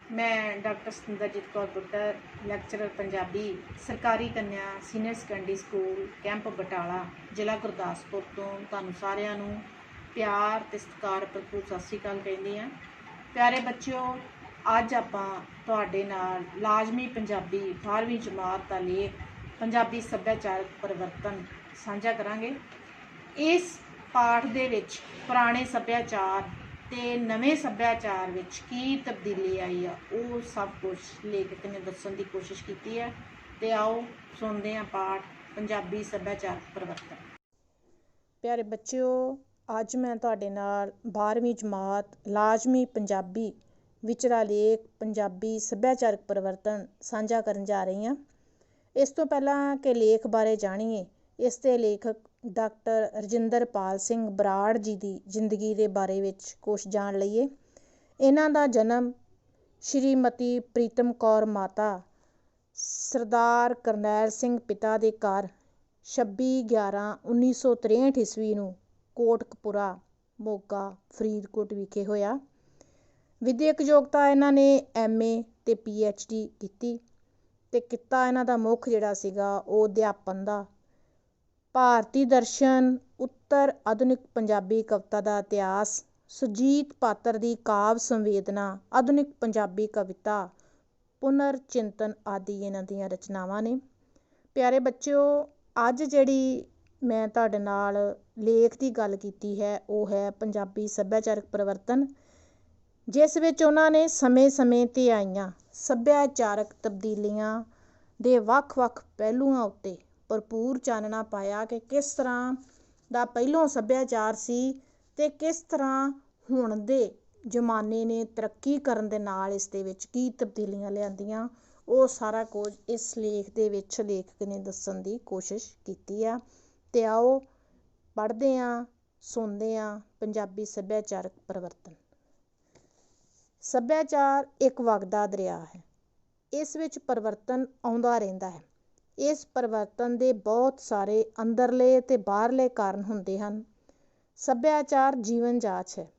मैं डॉक्टर सतिंदरजीत कौर बुड्ढा ਲੈਕਚਰਰ ਪੰਜਾਬੀ ਸਰਕਾਰੀ ਕੰਨਿਆ senior secondary school camp Batala ਜ਼ਿਲ੍ਹਾ ਗੁਰਦਾਸਪੁਰ ਤੋਂ ਤੁਹਾਨੂੰ ਸਾਰਿਆਂ ਨੂੰ ਪਿਆਰ ਤੇ ਸਤਿਕਾਰ ਭਰਪੂਰ ਸਤਿ ਸ਼੍ਰੀ ਅਕਾਲ ਕਹਿੰਦੀ ਹਾਂ। ਪਿਆਰੇ ਬੱਚਿਓ, ਅੱਜ ਆਪਾਂ ਤੁਹਾਡੇ ਨਾਲ ਲਾਜ਼ਮੀ ਪੰਜਾਬੀ 12ਵੀਂ ਜਮਾਤ ਦਾ ਲੇਖ ਪੰਜਾਬੀ ਸੱਭਿਆਚਾਰਕ ਪਰਿਵਰਤਨ ਸਾਂਝਾ ਕਰਾਂਗੇ। ਇਸ ਪਾਠ ਦੇ ਵਿੱਚ ਪੁਰਾਣੇ ਸੱਭਿਆਚਾਰ ਤੇ ਨਵੇਂ ਸੱਭਿਆਚਾਰ ਵਿੱਚ ਕੀ ਤਬਦੀਲੀ ਆਈ ਆ ਉਹ ਸਭ ਕੁਝ ਲੇਖਕ ਨੇ ਦੱਸਣ ਦੀ ਕੋਸ਼ਿਸ਼ ਕੀਤੀ ਹੈ। ਤੇ ਆਓ ਸੁਣਦੇ ਹਾਂ ਪਾਠ ਪੰਜਾਬੀ ਸੱਭਿਆਚਾਰਕ ਪਰਿਵਰਤਨ। ਪਿਆਰੇ ਬੱਚਿਓ, ਅੱਜ ਮੈਂ ਤੁਹਾਡੇ ਨਾਲ 12ਵੀਂ ਜਮਾਤ ਲਾਜ਼ਮੀ ਪੰਜਾਬੀ ਵਿਚਲਾ ਲੇਖ ਪੰਜਾਬੀ ਸੱਭਿਆਚਾਰਕ ਪਰਿਵਰਤਨ ਸਾਂਝਾ ਕਰਨ ਜਾ ਰਹੀ ਹਾਂ। ਇਸ ਤੋਂ ਪਹਿਲਾਂ ਕਿ ਲੇਖ ਬਾਰੇ ਜਾਣੀਏ, ਇਸ ਦੇ ਲੇਖਕ ਡਾਕਟਰ ਰਜਿੰਦਰਪਾਲ ਸਿੰਘ ਬਰਾੜ ਜੀ ਦੀ ਜ਼ਿੰਦਗੀ ਦੇ ਬਾਰੇ ਵਿੱਚ ਕੁਛ ਜਾਣ ਲਈਏ। ਇਹਨਾਂ ਦਾ ਜਨਮ ਸ਼੍ਰੀਮਤੀ ਪ੍ਰੀਤਮ ਕੌਰ ਮਾਤਾ ਸਰਦਾਰ ਕਰਨੈਲ ਸਿੰਘ ਪਿਤਾ ਦੇ ਘਰ 26/11/1963 ਈਸਵੀ ਨੂੰ ਕੋਟਕਪੂਰਾ ਮੋਗਾ ਫਰੀਦਕੋਟ ਵਿਖੇ ਹੋਇਆ। ਵਿਦਿਅਕ ਯੋਗਤਾ ਇਹਨਾਂ ਨੇ MA ਤੇ PhD ਕੀਤੀ ਤੇ ਕਿੱਤਾ ਇਹਨਾਂ ਦਾ ਮੁੱਖ ਜਿਹੜਾ ਸੀਗਾ ਉਹ ਅਧਿਆਪਨ ਦਾ। ਭਾਰਤੀ ਦਰਸ਼ਨ, ਉੱਤਰ ਆਧੁਨਿਕ ਪੰਜਾਬੀ ਕਵਿਤਾ ਦਾ ਇਤਿਹਾਸ, ਸੁਰਜੀਤ ਪਾਤਰ ਦੀ ਕਾਵਿ ਸੰਵੇਦਨਾ, ਆਧੁਨਿਕ ਪੰਜਾਬੀ ਕਵਿਤਾ, ਪੁਨਰ ਚਿੰਤਨ ਆਦਿ ਇਹਨਾਂ ਦੀਆਂ ਰਚਨਾਵਾਂ ਨੇ। ਪਿਆਰੇ ਬੱਚਿਓ, ਅੱਜ ਜਿਹੜੀ ਮੈਂ ਤੁਹਾਡੇ ਨਾਲ ਲੇਖ ਦੀ ਗੱਲ ਕੀਤੀ ਹੈ ਉਹ ਹੈ ਪੰਜਾਬੀ ਸੱਭਿਆਚਾਰਕ ਪਰਿਵਰਤਨ, ਜਿਸ ਵਿੱਚ ਉਹਨਾਂ ਨੇ ਸਮੇਂ-ਸਮੇਂ 'ਤੇ ਆਈਆਂ ਸੱਭਿਆਚਾਰਕ ਤਬਦੀਲੀਆਂ ਦੇ ਵੱਖ-ਵੱਖ ਪਹਿਲੂਆਂ ਉੱਤੇ ਭਰਪੂਰ ਚਾਨਣਾ ਪਾਇਆ ਕਿ ਕਿਸ ਤਰ੍ਹਾਂ ਦਾ ਪਹਿਲੋਂ ਸੱਭਿਆਚਾਰ ਸੀ ਤੇ ਕਿਸ ਤਰ੍ਹਾਂ ਹੁਣ ਦੇ ਜ਼ਮਾਨੇ ਨੇ ਤਰੱਕੀ ਕਰਨ ਦੇ ਨਾਲ ਇਸ ਦੇ ਵਿੱਚ ਕੀ ਤਬਦੀਲੀਆਂ ਲਿਆਂਦੀਆਂ। ਉਹ ਸਾਰਾ ਕੁਝ ਇਸ ਲੇਖ ਦੇ ਵਿੱਚ ਲੇਖਕ ਨੇ ਦੱਸਣ ਦੀ ਕੋਸ਼ਿਸ਼ ਕੀਤੀ ਆ। ਤੇ ਆਓ ਪੜ੍ਹਦੇ ਹਾਂ, ਸੁਣਦੇ ਹਾਂ ਪੰਜਾਬੀ ਸੱਭਿਆਚਾਰਕ ਪਰਿਵਰਤਨ। ਸੱਭਿਆਚਾਰ ਇੱਕ ਵਗਦਾ ਦਰਿਆ ਹੈ। ਇਸ ਵਿੱਚ ਪਰਿਵਰਤਨ ਆਉਂਦਾ ਰਹਿੰਦਾ ਹੈ। ਇਸ ਪਰਿਵਰਤਨ ਦੇ ਬਹੁਤ ਸਾਰੇ ਅੰਦਰਲੇ ਤੇ ਬਾਹਰਲੇ ਕਾਰਨ ਹੁੰਦੇ ਹਨ। ਸੱਭਿਆਚਾਰ ਜੀਵਨ ਜਾਚ ਹੈ।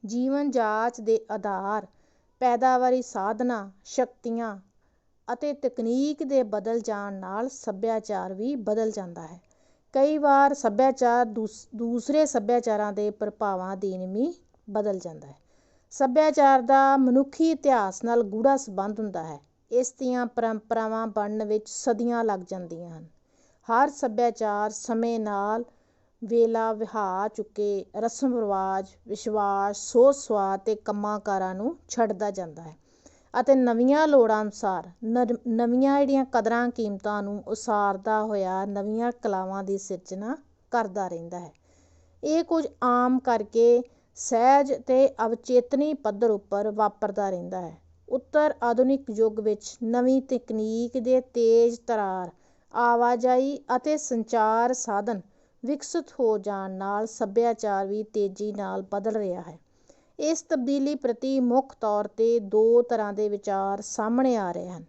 ਜੀਵਨ ਜਾਚ ਦੇ ਆਧਾਰ, ਪੈਦਾਵਾਰੀ ਸਾਧਨਾਂ, ਸ਼ਕਤੀਆਂ ਅਤੇ ਤਕਨੀਕ ਦੇ ਬਦਲ ਜਾਣ ਨਾਲ ਸੱਭਿਆਚਾਰ ਵੀ ਬਦਲ ਜਾਂਦਾ ਹੈ। ਕਈ ਵਾਰ ਸੱਭਿਆਚਾਰ ਦੂਸਰੇ ਸੱਭਿਆਚਾਰਾਂ ਦੇ ਪ੍ਰਭਾਵਾਂ ਅਧੀਨ ਵੀ ਬਦਲ ਜਾਂਦਾ ਹੈ। ਸੱਭਿਆਚਾਰ ਦਾ ਮਨੁੱਖੀ ਇਤਿਹਾਸ ਨਾਲ ਗੂੜ੍ਹਾ ਸੰਬੰਧ ਹੁੰਦਾ ਹੈ। ਇਸ ਦੀਆਂ ਪਰੰਪਰਾਵਾਂ ਬਣਨ ਵਿੱਚ ਸਦੀਆਂ ਲੱਗ ਜਾਂਦੀਆਂ ਹਨ। ਹਰ ਸੱਭਿਆਚਾਰ ਸਮੇਂ ਨਾਲ ਵੇਲਾ ਵਿਹਾ ਚੁੱਕੇ ਰਸਮ ਰਿਵਾਜ, ਵਿਸ਼ਵਾਸ, ਸੋਚ ਸੁਆਦ ਤੇ ਕੰਮਾਂ ਕਾਰਾਂ ਨੂੰ ਛੱਡਦਾ ਜਾਂਦਾ ਹੈ ਅਤੇ ਨਵੀਆਂ ਲੋੜਾਂ ਅਨੁਸਾਰ ਨਵੀਆਂ ਜਿਹੜੀਆਂ ਕਦਰਾਂ ਕੀਮਤਾਂ ਨੂੰ ਉਸਾਰਦਾ ਹੋਇਆ ਨਵੀਆਂ ਕਲਾਵਾਂ ਦੀ ਸਿਰਜਣਾ ਕਰਦਾ ਰਹਿੰਦਾ ਹੈ। ਇਹ ਕੁਝ ਆਮ ਕਰਕੇ ਸਹਿਜ ਤੇ ਅਵਚੇਤਨੀ ਪੱਧਰ ਉੱਪਰ ਵਾਪਰਦਾ ਰਹਿੰਦਾ ਹੈ। ਉੱਤਰ ਆਧੁਨਿਕ ਯੁੱਗ ਵਿੱਚ ਨਵੀਂ ਤਕਨੀਕ ਦੇ ਤੇਜ਼ ਤਰਾਰ ਆਵਾਜਾਈ ਅਤੇ ਸੰਚਾਰ ਸਾਧਨ ਵਿਕਸਿਤ ਹੋ ਜਾਣ ਨਾਲ ਸੱਭਿਆਚਾਰ ਵੀ ਤੇਜ਼ੀ ਨਾਲ ਬਦਲ ਰਿਹਾ ਹੈ। ਇਸ ਤਬਦੀਲੀ ਪ੍ਰਤੀ ਮੁੱਖ ਤੌਰ 'ਤੇ ਦੋ ਤਰ੍ਹਾਂ ਦੇ ਵਿਚਾਰ ਸਾਹਮਣੇ ਆ ਰਹੇ ਹਨ।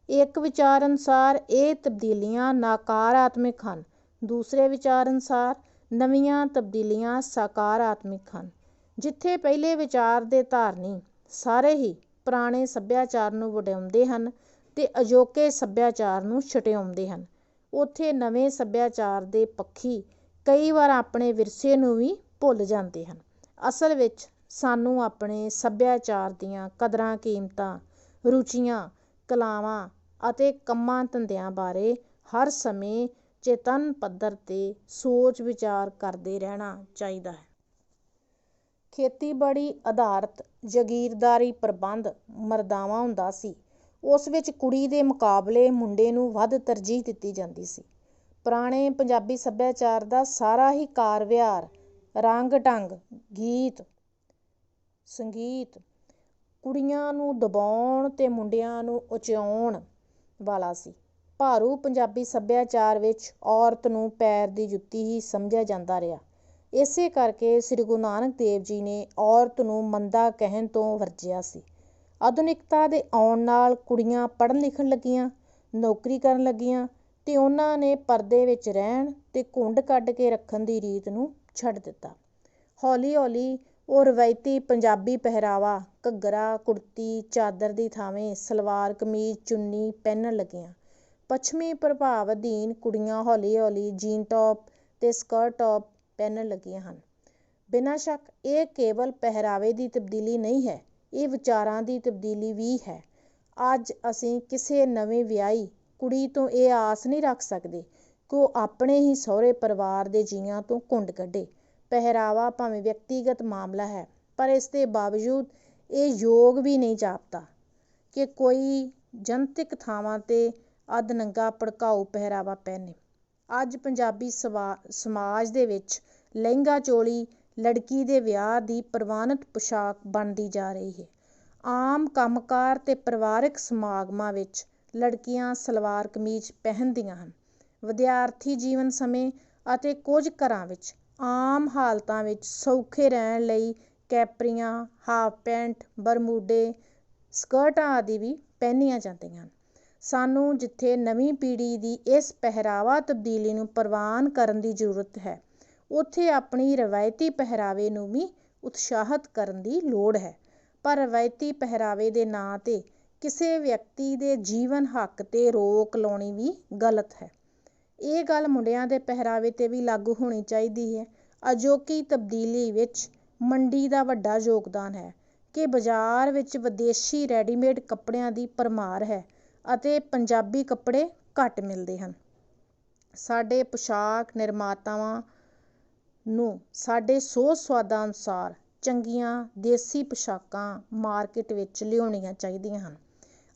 ਇੱਕ ਵਿਚਾਰ ਅਨੁਸਾਰ ਇਹ ਤਬਦੀਲੀਆਂ ਨਕਾਰਾਤਮਕ ਹਨ। ਦੂਸਰੇ ਵਿਚਾਰ ਅਨੁਸਾਰ ਨਵੀਆਂ ਤਬਦੀਲੀਆਂ ਸਕਾਰਾਤਮਕ ਹਨ। ਜਿੱਥੇ ਪਹਿਲੇ ਵਿਚਾਰ ਦੇ ਧਾਰਨੀ ਸਾਰੇ ਹੀ ਪੁਰਾਣੇ ਸੱਭਿਆਚਾਰ ਨੂੰ ਵਡਿਆਉਂਦੇ ਹਨ ਤੇ ਅਜੋਕੇ ਸੱਭਿਆਚਾਰ ਨੂੰ ਛੁਟਿਆਉਂਦੇ ਹਨ, ਉੱਥੇ ਨਵੇਂ ਸੱਭਿਆਚਾਰ ਦੇ ਪੱਖੀ ਕਈ ਵਾਰ ਆਪਣੇ ਵਿਰਸੇ ਨੂੰ ਵੀ ਭੁੱਲ ਜਾਂਦੇ ਹਨ। ਅਸਲ ਵਿੱਚ ਸਾਨੂੰ ਆਪਣੇ ਸੱਭਿਆਚਾਰ ਦੀਆਂ ਕਦਰਾਂ ਕੀਮਤਾਂ, ਰੁਚੀਆਂ, ਕਲਾਵਾਂ ਅਤੇ ਕੰਮਾਂ ਧੰਦਿਆਂ ਬਾਰੇ ਹਰ ਸਮੇਂ ਚੇਤਨ ਪੱਧਰ 'ਤੇ ਸੋਚ ਵਿਚਾਰ ਕਰਦੇ ਰਹਿਣਾ ਚਾਹੀਦਾ ਹੈ। ਖੇਤੀਬਾੜੀ ਆਧਾਰਿਤ ਜਾਗੀਰਦਾਰੀ ਪ੍ਰਬੰਧ ਮਰਦਾਵਾਂ ਹੁੰਦਾ ਸੀ। ਉਸ ਵਿੱਚ ਕੁੜੀ ਦੇ ਮੁਕਾਬਲੇ ਮੁੰਡੇ ਨੂੰ ਵੱਧ ਤਰਜੀਹ ਦਿੱਤੀ ਜਾਂਦੀ ਸੀ। ਪੁਰਾਣੇ ਪੰਜਾਬੀ ਸੱਭਿਆਚਾਰ ਦਾ ਸਾਰਾ ਹੀ ਕਾਰ ਵਿਹਾਰ, ਰੰਗ ਢੰਗ, ਗੀਤ ਸੰਗੀਤ ਕੁੜੀਆਂ ਨੂੰ ਦਬਾਉਣ ਤੇ ਮੁੰਡਿਆਂ ਨੂੰ ਉਚਿਆਉਣ ਵਾਲਾ ਸੀ। ਭਾਰੂ ਪੰਜਾਬੀ ਸੱਭਿਆਚਾਰ ਵਿੱਚ ਔਰਤ ਨੂੰ ਪੈਰ ਦੀ ਜੁੱਤੀ ਹੀ ਸਮਝਿਆ ਜਾਂਦਾ ਰਿਹਾ। ਇਸੇ ਕਰਕੇ ਸ੍ਰੀ ਗੁਰੂ ਨਾਨਕ ਦੇਵ ਜੀ ਨੇ ਔਰਤ ਨੂੰ ਮੰਦਾ ਕਹਿਣ ਤੋਂ ਵਰਜਿਆ ਸੀ। ਆਧੁਨਿਕਤਾ ਦੇ ਆਉਣ ਨਾਲ ਕੁੜੀਆਂ ਪੜ੍ਹਨ ਲਿਖਣ ਲੱਗੀਆਂ, ਨੌਕਰੀ ਕਰਨ ਲੱਗੀਆਂ ਤੇ ਉਹਨਾਂ ਨੇ ਪਰਦੇ ਵਿੱਚ ਰਹਿਣ ਤੇ ਘੁੰਡ ਕੱਢ ਕੇ ਰੱਖਣ ਦੀ ਰੀਤ ਨੂੰ ਛੱਡ ਦਿੱਤਾ। ਹੌਲੀ ਹੌਲੀ ਉਹ ਰਵਾਇਤੀ ਪੰਜਾਬੀ ਪਹਿਰਾਵਾ ਘੱਗਰਾ ਕੁੜਤੀ ਚਾਦਰ ਦੀ ਥਾਵੇਂ ਸਲਵਾਰ ਕਮੀਜ਼ ਚੁੰਨੀ ਪਹਿਨਣ ਲੱਗੀਆਂ। ਪੱਛਮੀ ਪ੍ਰਭਾਵ ਅਧੀਨ ਕੁੜੀਆਂ ਹੌਲੀ ਹੌਲੀ ਜੀਨ ਟੌਪ ਅਤੇ ਸਕਰਟ ਟੌਪ ਪਹਿਨਣ ਲੱਗੀਆਂ ਹਨ। ਬਿਨਾਂ ਸ਼ੱਕ ਇਹ ਕੇਵਲ ਪਹਿਰਾਵੇ ਦੀ ਤਬਦੀਲੀ ਨਹੀਂ ਹੈ, ਇਹ ਵਿਚਾਰਾਂ ਦੀ ਤਬਦੀਲੀ ਵੀ ਹੈ। ਅੱਜ ਅਸੀਂ ਕਿਸੇ ਨਵੀਂ ਵਿਆਹੀ ਕੁੜੀ ਤੋਂ ਇਹ ਆਸ ਨਹੀਂ ਰੱਖ ਸਕਦੇ ਕਿ ਉਹ ਆਪਣੇ ਹੀ ਸਹੁਰੇ ਪਰਿਵਾਰ ਦੇ ਜੀਆਂ ਤੋਂ ਘੁੰਡ ਕੱਢੇ। ਪਹਿਰਾਵਾ ਭਾਵੇਂ ਵਿਅਕਤੀਗਤ ਮਾਮਲਾ ਹੈ, ਪਰ ਇਸ ਦੇ ਬਾਵਜੂਦ ਇਹ ਯੋਗ ਵੀ ਨਹੀਂ ਜਾਪਦਾ ਕਿ ਕੋਈ ਜਨਤਕ ਥਾਵਾਂ 'ਤੇ ਅੱਧ-ਨੰਗਾ ਭੜਕਾਊ ਪਹਿਰਾਵਾ ਪਹਿਨੇ। ਅੱਜ ਪੰਜਾਬੀ ਸਮਾਜ ਦੇ ਵਿੱਚ ਲਹਿੰਗਾ ਚੋਲੀ ਲੜਕੀ ਦੇ ਵਿਆਹ ਦੀ ਪ੍ਰਵਾਨਿਤ ਪੁਸ਼ਾਕ ਬਣਦੀ ਜਾ ਰਹੀ ਹੈ। ਆਮ ਕੰਮਕਾਰ ਅਤੇ ਪਰਿਵਾਰਕ ਸਮਾਗਮਾਂ ਵਿੱਚ ਲੜਕੀਆਂ ਸਲਵਾਰ ਕਮੀਜ਼ ਪਹਿਨਦੀਆਂ ਹਨ। ਵਿਦਿਆਰਥੀ ਜੀਵਨ ਸਮੇਂ ਅਤੇ ਕੁਝ ਘਰਾਂ ਵਿੱਚ ਆਮ ਹਾਲਤਾਂ ਵਿੱਚ ਸੌਖੇ ਰਹਿਣ ਲਈ ਕੈਪਰੀਆਂ, ਹਾਫ ਪੈਂਟ, ਬਰਮੂਡੇ, ਸਕਰਟਾਂ ਆਦਿ ਵੀ ਪਹਿਨੀਆਂ ਜਾਂਦੀਆਂ ਹਨ। ਸਾਨੂੰ ਜਿੱਥੇ ਨਵੀਂ ਪੀੜ੍ਹੀ ਦੀ ਇਸ ਪਹਿਰਾਵਾ ਤਬਦੀਲੀ ਨੂੰ ਪ੍ਰਵਾਨ ਕਰਨ ਦੀ ਜ਼ਰੂਰਤ ਹੈ, ਉੱਥੇ ਆਪਣੀ ਰਵਾਇਤੀ ਪਹਿਰਾਵੇ ਨੂੰ ਵੀ ਉਤਸ਼ਾਹਿਤ ਕਰਨ ਦੀ ਲੋੜ ਹੈ। ਪਰ ਰਵਾਇਤੀ ਪਹਿਰਾਵੇ ਦੇ ਨਾਂ 'ਤੇ ਕਿਸੇ ਵਿਅਕਤੀ ਦੇ ਜੀਵਨ ਹੱਕ 'ਤੇ ਰੋਕ ਲਾਉਣੀ ਵੀ ਗਲਤ ਹੈ। ਇਹ ਗੱਲ ਮੁੰਡਿਆਂ ਦੇ ਪਹਿਰਾਵੇ 'ਤੇ ਵੀ ਲਾਗੂ ਹੋਣੀ ਚਾਹੀਦੀ ਹੈ। ਅਜੋਕੀ ਤਬਦੀਲੀ ਵਿੱਚ ਮੰਡੀ ਦਾ ਵੱਡਾ ਯੋਗਦਾਨ ਹੈ ਕਿ ਬਾਜ਼ਾਰ ਵਿੱਚ ਵਿਦੇਸ਼ੀ ਰੈਡੀਮੇਡ ਕੱਪੜਿਆਂ ਦੀ ਭਰਮਾਰ ਹੈ ਅਤੇ ਪੰਜਾਬੀ ਕੱਪੜੇ ਘੱਟ ਮਿਲਦੇ ਹਨ। ਸਾਡੇ ਪੁਸ਼ਾਕ ਨਿਰਮਾਤਾਵਾਂ ਨੂੰ ਸਾਡੇ ਸੋਚ ਸੁਆਦਾਂ ਅਨੁਸਾਰ ਚੰਗੀਆਂ ਦੇਸੀ ਪੁਸ਼ਾਕਾਂ ਮਾਰਕੀਟ ਵਿੱਚ ਲਿਆਉਣੀਆਂ ਚਾਹੀਦੀਆਂ ਹਨ।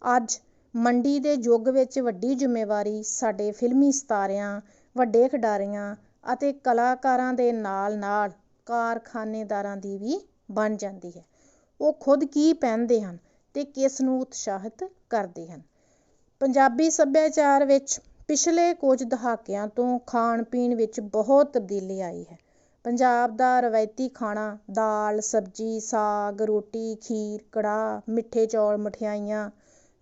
ਅੱਜ ਮੰਡੀ ਦੇ ਯੁੱਗ ਵਿੱਚ ਵੱਡੀ ਜ਼ਿੰਮੇਵਾਰੀ ਸਾਡੇ ਫਿਲਮੀ ਸਿਤਾਰਿਆਂ, ਵੱਡੇ ਖਿਡਾਰੀਆਂ ਅਤੇ ਕਲਾਕਾਰਾਂ ਦੇ ਨਾਲ-ਨਾਲ ਕਾਰਖਾਨੇਦਾਰਾਂ ਦੀ ਵੀ ਬਣ ਜਾਂਦੀ ਹੈ। ਉਹ ਖੁਦ ਕੀ ਪਹਿਨਦੇ ਹਨ ਅਤੇ ਕਿਸ ਨੂੰ ਉਤਸ਼ਾਹਿਤ ਕਰਦੇ ਹਨ। ਪੰਜਾਬੀ ਸੱਭਿਆਚਾਰ ਵਿੱਚ ਪਿਛਲੇ ਕੁਝ ਦਹਾਕਿਆਂ ਤੋਂ ਖਾਣ ਪੀਣ ਵਿੱਚ ਬਹੁਤ ਤਬਦੀਲੀ ਆਈ ਹੈ। ਪੰਜਾਬ ਦਾ ਰਵਾਇਤੀ ਖਾਣਾ ਦਾਲ, ਸਬਜ਼ੀ, ਸਾਗ, ਰੋਟੀ, ਖੀਰ, ਕੜਾਹ, ਮਿੱਠੇ ਚੌਲ, ਮਠਿਆਈਆਂ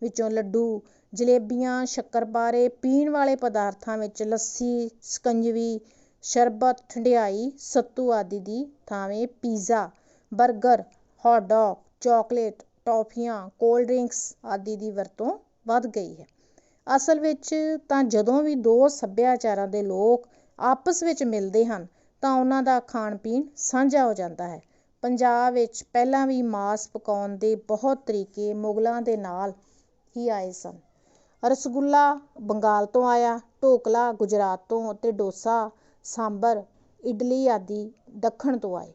ਵਿੱਚੋਂ ਲੱਡੂ, ਜਲੇਬੀਆਂ, ਸ਼ੱਕਰਪਾਰੇ, ਪੀਣ ਵਾਲੇ ਪਦਾਰਥਾਂ ਵਿੱਚ ਲੱਸੀ, ਸ਼ਿਕੰਜਵੀ, ਸ਼ਰਬਤ, ਠੰਡਿਆਈ, ਸੱਤੂ ਆਦਿ ਦੀ ਥਾਵੇਂ pizza, burger, hot dog, chocolate, ਟੌਫੀਆਂ, ਕੋਲਡ ਡਰਿੰਕਸ ਆਦਿ ਦੀ ਵਰਤੋਂ ਵੱਧ ਗਈ ਹੈ। ਅਸਲ ਵਿੱਚ ਤਾਂ ਜਦੋਂ ਵੀ ਦੋ ਸੱਭਿਆਚਾਰਾਂ ਦੇ ਲੋਕ ਆਪਸ ਵਿੱਚ ਮਿਲਦੇ ਹਨ ਤਾਂ ਉਹਨਾਂ ਦਾ ਖਾਣ ਪੀਣ ਸਾਂਝਾ ਹੋ ਜਾਂਦਾ ਹੈ। ਪੰਜਾਬ ਵਿੱਚ ਪਹਿਲਾਂ ਵੀ ਮਾਸ ਪਕਾਉਣ ਦੇ ਬਹੁਤ ਤਰੀਕੇ ਮੁਗਲਾਂ ਦੇ ਨਾਲ ਹੀ ਆਏ ਸਨ। ਰਸਗੁੱਲਾ ਬੰਗਾਲ ਤੋਂ ਆਇਆ, ਢੋਕਲਾ ਗੁਜਰਾਤ ਤੋਂ ਅਤੇ ਡੋਸਾ, ਸਾਂਬਰ, ਇਡਲੀ ਆਦਿ ਦੱਖਣ ਤੋਂ ਆਏ।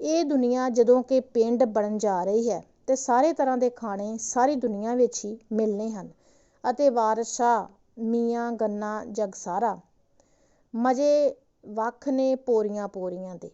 ਇਹ ਦੁਨੀਆ ਜਦੋਂ ਕਿ ਪਿੰਡ ਬਣਨ ਜਾ ਰਹੀ ਹੈ ਅਤੇ ਸਾਰੇ ਤਰ੍ਹਾਂ ਦੇ ਖਾਣੇ ਸਾਰੀ ਦੁਨੀਆ ਵਿੱਚ ਹੀ ਮਿਲਣੇ ਹਨ ਅਤੇ ਵਾਰਿਸ ਸ਼ਾਹ, ਮੀਆਂ ਗੰਨਾ ਜਗ ਸਾਰਾ। ਮਜ਼ੇ ਵੱਖ ਨੇ ਪੋਰੀਆਂ ਪੋਰੀਆਂ ਦੇ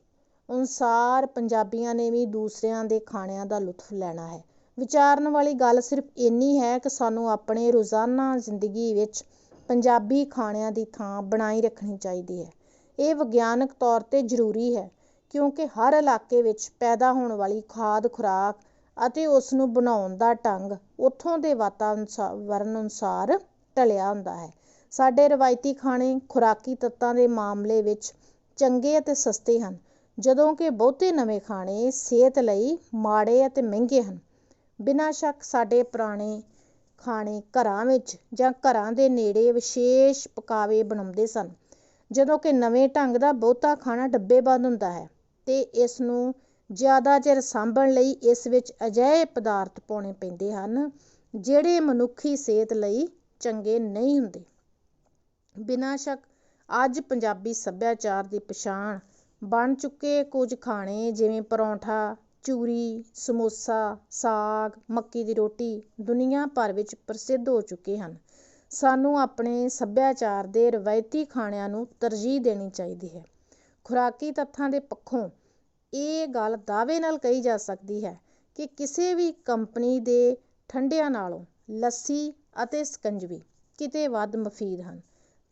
ਅਨੁਸਾਰ ਪੰਜਾਬੀਆਂ ਨੇ ਵੀ ਦੂਸਰਿਆਂ ਦੇ ਖਾਣਿਆਂ ਦਾ ਲੁਤਫ ਲੈਣਾ ਹੈ। ਵਿਚਾਰਨ ਵਾਲੀ ਗੱਲ ਸਿਰਫ ਇੰਨੀ ਹੈ ਕਿ ਸਾਨੂੰ ਆਪਣੇ ਰੋਜ਼ਾਨਾ ਜ਼ਿੰਦਗੀ ਵਿੱਚ ਪੰਜਾਬੀ ਖਾਣਿਆਂ ਦੀ ਥਾਂ ਬਣਾਈ ਰੱਖਣੀ ਚਾਹੀਦੀ ਹੈ। ਇਹ ਵਿਗਿਆਨਕ ਤੌਰ 'ਤੇ ਜ਼ਰੂਰੀ ਹੈ ਕਿਉਂਕਿ ਹਰ ਇਲਾਕੇ ਵਿੱਚ ਪੈਦਾ ਹੋਣ ਵਾਲੀ ਖਾਦ ਖੁਰਾਕ ਅਤੇ ਉਸ ਨੂੰ ਬਣਾਉਣ ਦਾ ਢੰਗ ਉੱਥੋਂ ਦੇ ਵਾਤਾਵਰਨ ਅਨੁਸਾਰ ਢਲਿਆ ਹੁੰਦਾ ਹੈ। ਸਾਡੇ ਰਵਾਇਤੀ ਖਾਣੇ ਖੁਰਾਕੀ ਤੱਤਾਂ ਦੇ ਮਾਮਲੇ ਵਿੱਚ ਚੰਗੇ ਅਤੇ ਸਸਤੇ ਹਨ, ਜਦੋਂ ਕਿ ਬਹੁਤੇ ਨਵੇਂ ਖਾਣੇ ਸਿਹਤ ਲਈ ਮਾੜੇ ਅਤੇ ਮਹਿੰਗੇ ਹਨ। ਬਿਨਾਂ ਸ਼ੱਕ ਸਾਡੇ ਪੁਰਾਣੇ ਖਾਣੇ ਘਰਾਂ ਵਿੱਚ ਜਾਂ ਘਰਾਂ ਦੇ ਨੇੜੇ ਵਿਸ਼ੇਸ਼ ਪਕਾਵੇ ਬਣਾਉਂਦੇ ਸਨ, ਜਦੋਂ ਕਿ ਨਵੇਂ ਢੰਗ ਦਾ ਬਹੁਤਾ ਖਾਣਾ ਡੱਬੇਬੰਦ ਹੁੰਦਾ ਹੈ ਅਤੇ ਇਸ ਨੂੰ ਜ਼ਿਆਦਾ ਚਿਰ ਸਾਂਭਣ ਲਈ ਇਸ ਵਿੱਚ ਅਜਿਹੇ ਪਦਾਰਥ ਪਾਉਣੇ ਪੈਂਦੇ ਹਨ ਜਿਹੜੇ ਮਨੁੱਖੀ ਸਿਹਤ ਲਈ ਚੰਗੇ ਨਹੀਂ ਹੁੰਦੇ। ਬਿਨਾਂ ਸ਼ੱਕ ਅੱਜ ਪੰਜਾਬੀ ਸੱਭਿਆਚਾਰ ਦੀ ਪਛਾਣ ਬਣ ਚੁੱਕੇ ਕੁਝ ਖਾਣੇ ਜਿਵੇਂ ਪਰੌਂਠਾ, ਚੂਰੀ, ਸਮੋਸਾ, ਸਾਗ, ਮੱਕੀ ਦੀ ਰੋਟੀ ਦੁਨੀਆ ਭਰ ਵਿੱਚ ਪ੍ਰਸਿੱਧ ਹੋ ਚੁੱਕੇ ਹਨ। ਸਾਨੂੰ ਆਪਣੇ ਸੱਭਿਆਚਾਰ ਦੇ ਰਵਾਇਤੀ ਖਾਣਿਆਂ ਨੂੰ ਤਰਜੀਹ ਦੇਣੀ ਚਾਹੀਦੀ ਹੈ। ਖੁਰਾਕੀ ਤੱਥਾਂ ਦੇ ਪੱਖੋਂ ਇਹ ਗੱਲ ਦਾਅਵੇ ਨਾਲ ਕਹੀ ਜਾ ਸਕਦੀ ਹੈ ਕਿ ਕਿਸੇ ਵੀ ਕੰਪਨੀ ਦੇ ਠੰਡਿਆਂ ਨਾਲੋਂ ਲੱਸੀ ਅਤੇ ਸ਼ਿਕੰਜਵੀ ਕਿਤੇ ਵੱਧ ਮੁਫੀਦ ਹਨ।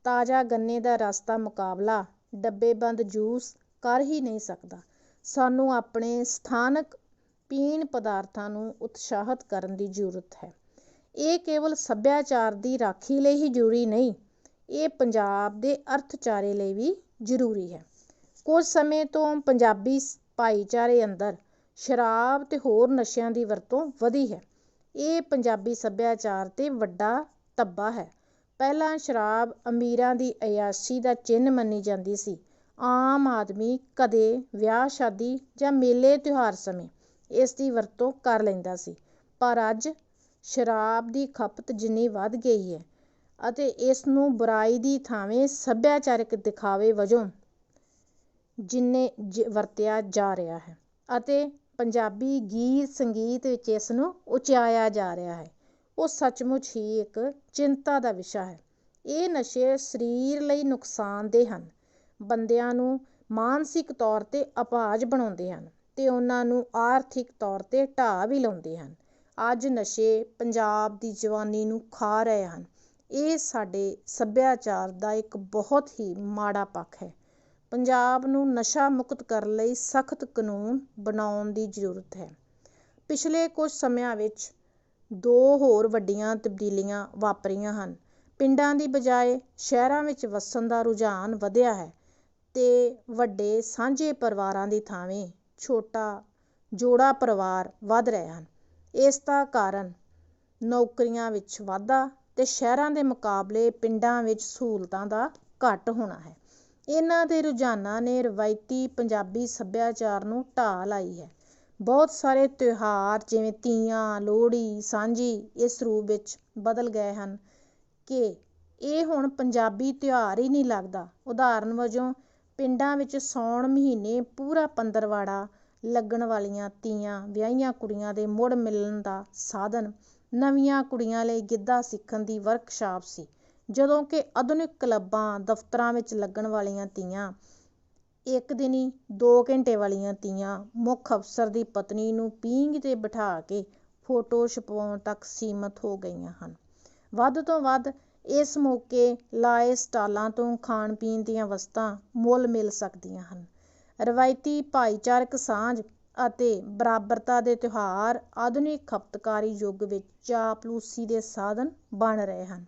ਤਾਜ਼ਾ ਗੰਨੇ ਦਾ ਰਸ ਦਾ ਮੁਕਾਬਲਾ ਡੱਬੇਬੰਦ ਜੂਸ ਕਰ ਹੀ ਨਹੀਂ ਸਕਦਾ। ਸਾਨੂੰ ਆਪਣੇ ਸਥਾਨਕ ਪੀਣ ਪਦਾਰਥਾਂ ਨੂੰ ਉਤਸ਼ਾਹਿਤ ਕਰਨ ਦੀ ਜ਼ਰੂਰਤ ਹੈ। ਇਹ ਕੇਵਲ ਸੱਭਿਆਚਾਰ ਦੀ ਰਾਖੀ ਲਈ ਹੀ ਜ਼ਰੂਰੀ ਨਹੀਂ, ਇਹ ਪੰਜਾਬ ਦੇ ਅਰਥਚਾਰੇ ਲਈ ਵੀ ਜ਼ਰੂਰੀ ਹੈ। ਕੁਝ ਸਮੇਂ ਤੋਂ ਪੰਜਾਬੀ ਭਾਈਚਾਰੇ ਅੰਦਰ ਸ਼ਰਾਬ ਤੇ ਹੋਰ ਨਸ਼ਿਆਂ ਦੀ ਵਰਤੋਂ ਵਧੀ ਹੈ। ਇਹ ਪੰਜਾਬੀ ਸੱਭਿਆਚਾਰ 'ਤੇ ਵੱਡਾ ਧੱਬਾ ਹੈ। ਪਹਿਲਾਂ ਸ਼ਰਾਬ ਅਮੀਰਾਂ ਦੀ ਅਯਾਸ਼ੀ ਦਾ ਚਿੰਨ੍ਹ ਮੰਨੀ ਜਾਂਦੀ ਸੀ। ਆਮ ਆਦਮੀ ਕਦੇ ਵਿਆਹ ਸ਼ਾਦੀ ਜਾਂ ਮੇਲੇ ਤਿਉਹਾਰ ਸਮੇਂ ਇਸ ਦੀ ਵਰਤੋਂ ਕਰ ਲੈਂਦਾ ਸੀ, ਪਰ ਅੱਜ ਸ਼ਰਾਬ ਦੀ ਖਪਤ ਜਿੰਨੀ ਵੱਧ ਗਈ ਹੈ ਅਤੇ ਇਸ ਨੂੰ ਬੁਰਾਈ ਦੀ ਥਾਵੇਂ ਸੱਭਿਆਚਾਰਕ ਦਿਖਾਵੇ ਵਜੋਂ ਜਿੰਨੇ ਵਰਤਿਆ ਜਾ ਰਿਹਾ ਹੈ ਅਤੇ ਪੰਜਾਬੀ ਗੀਤ ਸੰਗੀਤ ਵਿੱਚ ਇਸ ਨੂੰ ਉਚਾਇਆ ਜਾ ਰਿਹਾ ਹੈ, ਉਹ ਸੱਚਮੁੱਚ ਹੀ ਇੱਕ ਚਿੰਤਾ ਦਾ ਵਿਸ਼ਾ ਹੈ। ਇਹ ਨਸ਼ੇ ਸਰੀਰ ਲਈ ਨੁਕਸਾਨਦੇਹ ਹਨ, ਬੰਦਿਆਂ ਨੂੰ ਮਾਨਸਿਕ ਤੌਰ 'ਤੇ ਅਪਾਹਜ ਬਣਾਉਂਦੇ ਹਨ ਅਤੇ ਉਹਨਾਂ ਨੂੰ ਆਰਥਿਕ ਤੌਰ 'ਤੇ ਢਾਹ ਵੀ ਲਾਉਂਦੇ ਹਨ। ਅੱਜ ਨਸ਼ੇ ਪੰਜਾਬ ਦੀ ਜਵਾਨੀ ਨੂੰ ਖਾ ਰਹੇ ਹਨ। ਇਹ ਸਾਡੇ ਸੱਭਿਆਚਾਰ ਦਾ ਇੱਕ ਬਹੁਤ ਹੀ ਮਾੜਾ ਪੱਖ ਹੈ। ਪੰਜਾਬ ਨੂੰ ਨਸ਼ਾ ਮੁਕਤ ਕਰਨ ਲਈ ਸਖਤ ਕਾਨੂੰਨ ਬਣਾਉਣ ਦੀ ਜ਼ਰੂਰਤ ਹੈ। ਪਿਛਲੇ ਕੁਝ ਸਮਿਆਂ ਵਿੱਚ ਦੋ ਹੋਰ ਵੱਡੀਆਂ ਤਬਦੀਲੀਆਂ ਵਾਪਰੀਆਂ ਹਨ। ਪਿੰਡਾਂ ਦੀ ਬਜਾਏ ਸ਼ਹਿਰਾਂ ਵਿੱਚ ਵਸਣ ਦਾ ਰੁਝਾਨ ਵਧਿਆ ਹੈ ਅਤੇ ਵੱਡੇ ਸਾਂਝੇ ਪਰਿਵਾਰਾਂ ਦੀ ਥਾਵੇਂ ਛੋਟਾ ਜੋੜਾ ਪਰਿਵਾਰ ਵੱਧ ਰਹੇ ਹਨ। ਇਸ ਦਾ ਕਾਰਨ ਨੌਕਰੀਆਂ ਵਿੱਚ ਵਾਧਾ ਅਤੇ ਸ਼ਹਿਰਾਂ ਦੇ ਮੁਕਾਬਲੇ ਪਿੰਡਾਂ ਵਿੱਚ ਸਹੂਲਤਾਂ ਦਾ ਘੱਟ ਹੋਣਾ ਹੈ। ਇਹਨਾਂ ਦੇ ਰੁਝਾਨਾਂ ਨੇ ਰਵਾਇਤੀ ਪੰਜਾਬੀ ਸੱਭਿਆਚਾਰ ਨੂੰ ਢਾਹ ਲਾਈ ਹੈ। ਬਹੁਤ ਸਾਰੇ ਤਿਉਹਾਰ ਜਿਵੇਂ ਤੀਆਂ, ਲੋਹੜੀ, ਸਾਂਝੀ ਇਸ ਰੂਪ ਵਿੱਚ ਬਦਲ ਗਏ ਹਨ ਕਿ ਇਹ ਹੁਣ ਪੰਜਾਬੀ ਤਿਉਹਾਰ ਹੀ ਨਹੀਂ ਲੱਗਦਾ। ਉਦਾਹਰਨ ਵਜੋਂ ਪਿੰਡਾਂ ਵਿੱਚ ਸਾਉਣ ਮਹੀਨੇ ਪੂਰਾ ਪੰਦਰਵਾੜਾ ਲੱਗਣ ਵਾਲੀਆਂ ਤੀਆਂ ਵਿਆਹੀਆਂ ਕੁੜੀਆਂ ਦੇ ਮੁੜ ਮਿਲਣ ਦਾ ਸਾਧਨ, ਨਵੀਆਂ ਕੁੜੀਆਂ ਲਈ ਗਿੱਧਾ ਸਿੱਖਣ ਦੀ ਵਰਕਸ਼ਾਪ ਸੀ, ਜਦੋਂ ਕਿ ਆਧੁਨਿਕ ਕਲੱਬਾਂ ਦਫ਼ਤਰਾਂ ਵਿੱਚ ਲੱਗਣ ਵਾਲੀਆਂ ਤੀਆਂ, ਇੱਕ ਦਿਨੀ 2 ਘੰਟੇ ਵਾਲੀਆਂ ਤੀਆਂ ਮੁੱਖ ਅਫਸਰ ਦੀ ਪਤਨੀ ਨੂੰ ਪੀਂਘ 'ਤੇ ਬਿਠਾ ਕੇ ਫੋਟੋ ਛਪਵਾਉਣ ਤੱਕ ਸੀਮਤ ਹੋ ਗਈਆਂ ਹਨ। ਵੱਧ ਤੋਂ ਵੱਧ ਇਸ ਮੌਕੇ ਲਾਏ ਸਟਾਲਾਂ ਤੋਂ ਖਾਣ ਪੀਣ ਦੀਆਂ ਵਸਤਾਂ ਮੁੱਲ ਮਿਲ ਸਕਦੀਆਂ ਹਨ। ਰਵਾਇਤੀ ਭਾਈਚਾਰਕ ਸਾਂਝ ਅਤੇ ਬਰਾਬਰਤਾ ਦੇ ਤਿਉਹਾਰ ਆਧੁਨਿਕ ਖਪਤਕਾਰੀ ਯੁੱਗ ਵਿੱਚ ਚਾਪਲੂਸੀ ਦੇ ਸਾਧਨ ਬਣ ਰਹੇ ਹਨ।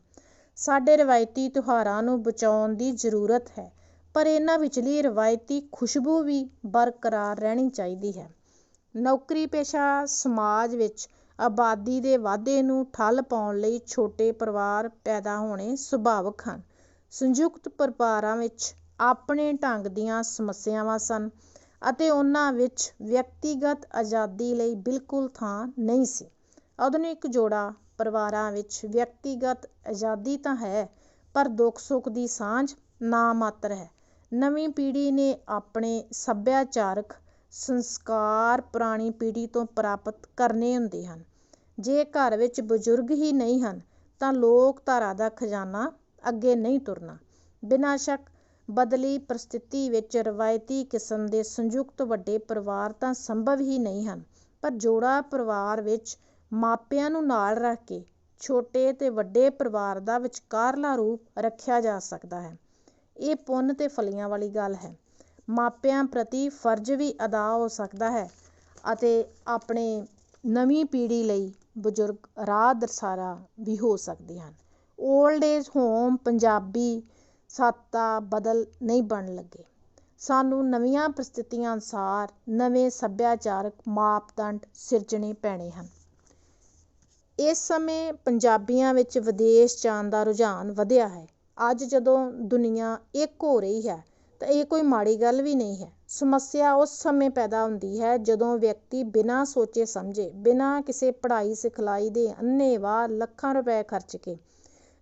ਸਾਡੇ ਰਵਾਇਤੀ ਤਿਉਹਾਰਾਂ ਨੂੰ ਬਚਾਉਣ ਦੀ ਜ਼ਰੂਰਤ ਹੈ, ਪਰ ਇਹਨਾਂ ਵਿਚਲੀ ਰਵਾਇਤੀ ਖੁਸ਼ਬੂ ਵੀ ਬਰਕਰਾਰ ਰਹਿਣੀ ਚਾਹੀਦੀ ਹੈ। ਨੌਕਰੀ ਪੇਸ਼ਾ ਸਮਾਜ ਵਿੱਚ ਆਬਾਦੀ ਦੇ ਵਾਧੇ ਨੂੰ ਠੱਲ੍ਹ ਪਾਉਣ ਲਈ ਛੋਟੇ ਪਰਿਵਾਰ ਪੈਦਾ ਹੋਣੇ ਸੁਭਾਵਿਕ ਹਨ। ਸੰਯੁਕਤ ਪਰਿਵਾਰਾਂ ਵਿੱਚ ਆਪਣੇ ਢੰਗ ਦੀਆਂ ਸਮੱਸਿਆਵਾਂ ਸਨ ਅਤੇ ਉਹਨਾਂ ਵਿੱਚ ਵਿਅਕਤੀਗਤ ਆਜ਼ਾਦੀ ਲਈ ਬਿਲਕੁਲ ਥਾਂ ਨਹੀਂ ਸੀ। ਆਧੁਨਿਕ ਜੋੜਾ ਪਰਿਵਾਰਾਂ ਵਿੱਚ ਵਿਅਕਤੀਗਤ ਆਜ਼ਾਦੀ ਤਾਂ ਹੈ, ਪਰ ਦੁੱਖ ਸੁੱਖ ਦੀ ਸਾਂਝ ਨਾ ਮਾਤਰ ਹੈ। ਨਵੀਂ ਪੀੜ੍ਹੀ ਨੇ ਆਪਣੇ ਸੱਭਿਆਚਾਰਕ ਸੰਸਕਾਰ ਪੁਰਾਣੀ ਪੀੜ੍ਹੀ ਤੋਂ ਪ੍ਰਾਪਤ ਕਰਨੇ ਹੁੰਦੇ ਹਨ। ਜੇ ਘਰ ਵਿੱਚ ਬਜ਼ੁਰਗ ਹੀ ਨਹੀਂ ਹਨ ਤਾਂ ਲੋਕਧਾਰਾ ਦਾ ਖਜ਼ਾਨਾ ਅੱਗੇ ਨਹੀਂ ਤੁਰਨਾ। ਬਿਨਾਂ ਸ਼ੱਕ ਬਦਲੀ ਪਰਿਸਥਿਤੀ ਵਿੱਚ ਰਵਾਇਤੀ ਕਿਸਮ ਦੇ ਸੰਯੁਕਤ ਵੱਡੇ ਪਰਿਵਾਰ ਤਾਂ ਸੰਭਵ ਹੀ ਨਹੀਂ ਹਨ, ਪਰ ਜੋੜਾ ਪਰਿਵਾਰ ਵਿੱਚ ਮਾਪਿਆਂ ਨੂੰ ਨਾਲ ਰੱਖ ਕੇ ਛੋਟੇ ਅਤੇ ਵੱਡੇ ਪਰਿਵਾਰ ਦਾ ਵਿਚਕਾਰਲਾ ਰੂਪ ਰੱਖਿਆ ਜਾ ਸਕਦਾ ਹੈ। ਇਹ ਪੁੰਨ ਤੇ ਫਲੀਆਂ ਵਾਲੀ ਗੱਲ ਹੈ। ਮਾਪਿਆਂ ਪ੍ਰਤੀ ਫਰਜ਼ ਵੀ ਅਦਾ ਹੋ ਸਕਦਾ ਹੈ ਅਤੇ ਆਪਣੇ ਨਵੀਂ ਪੀੜ੍ਹੀ ਲਈ ਬਜ਼ੁਰਗ ਰਾਹ ਦਰਸਾਰਾ ਵੀ ਹੋ ਸਕਦੇ ਹਨ। ਓਲਡ ਏਜ ਹੋਮ ਪੰਜਾਬੀ ਸਾਤਾ ਬਦਲ ਨਹੀਂ ਬਣਨ ਲੱਗੇ। ਸਾਨੂੰ ਨਵੀਆਂ ਪਰਿਸਥਿਤੀਆਂ ਅਨੁਸਾਰ ਨਵੇਂ ਸੱਭਿਆਚਾਰਕ ਮਾਪਦੰਡ ਸਿਰਜਣੇ ਪੈਣੇ ਹਨ। ਇਸ ਸਮੇਂ ਪੰਜਾਬੀਆਂ ਵਿੱਚ ਵਿਦੇਸ਼ ਜਾਣ ਦਾ ਰੁਝਾਨ ਵਧਿਆ ਹੈ। ਅੱਜ ਜਦੋਂ ਦੁਨੀਆ ਇੱਕ ਹੋ ਰਹੀ ਹੈ ਤਾਂ ਇਹ ਕੋਈ ਮਾੜੀ ਗੱਲ ਵੀ ਨਹੀਂ ਹੈ। ਸਮੱਸਿਆ ਉਸ ਸਮੇਂ ਪੈਦਾ ਹੁੰਦੀ ਹੈ ਜਦੋਂ ਵਿਅਕਤੀ ਬਿਨਾਂ ਸੋਚੇ ਸਮਝੇ, ਬਿਨਾਂ ਕਿਸੇ ਪੜ੍ਹਾਈ ਸਿਖਲਾਈ ਦੇ ਅੰਨ੍ਹੇਵਾਹ ਲੱਖਾਂ ਰੁਪਏ ਖਰਚ ਕੇ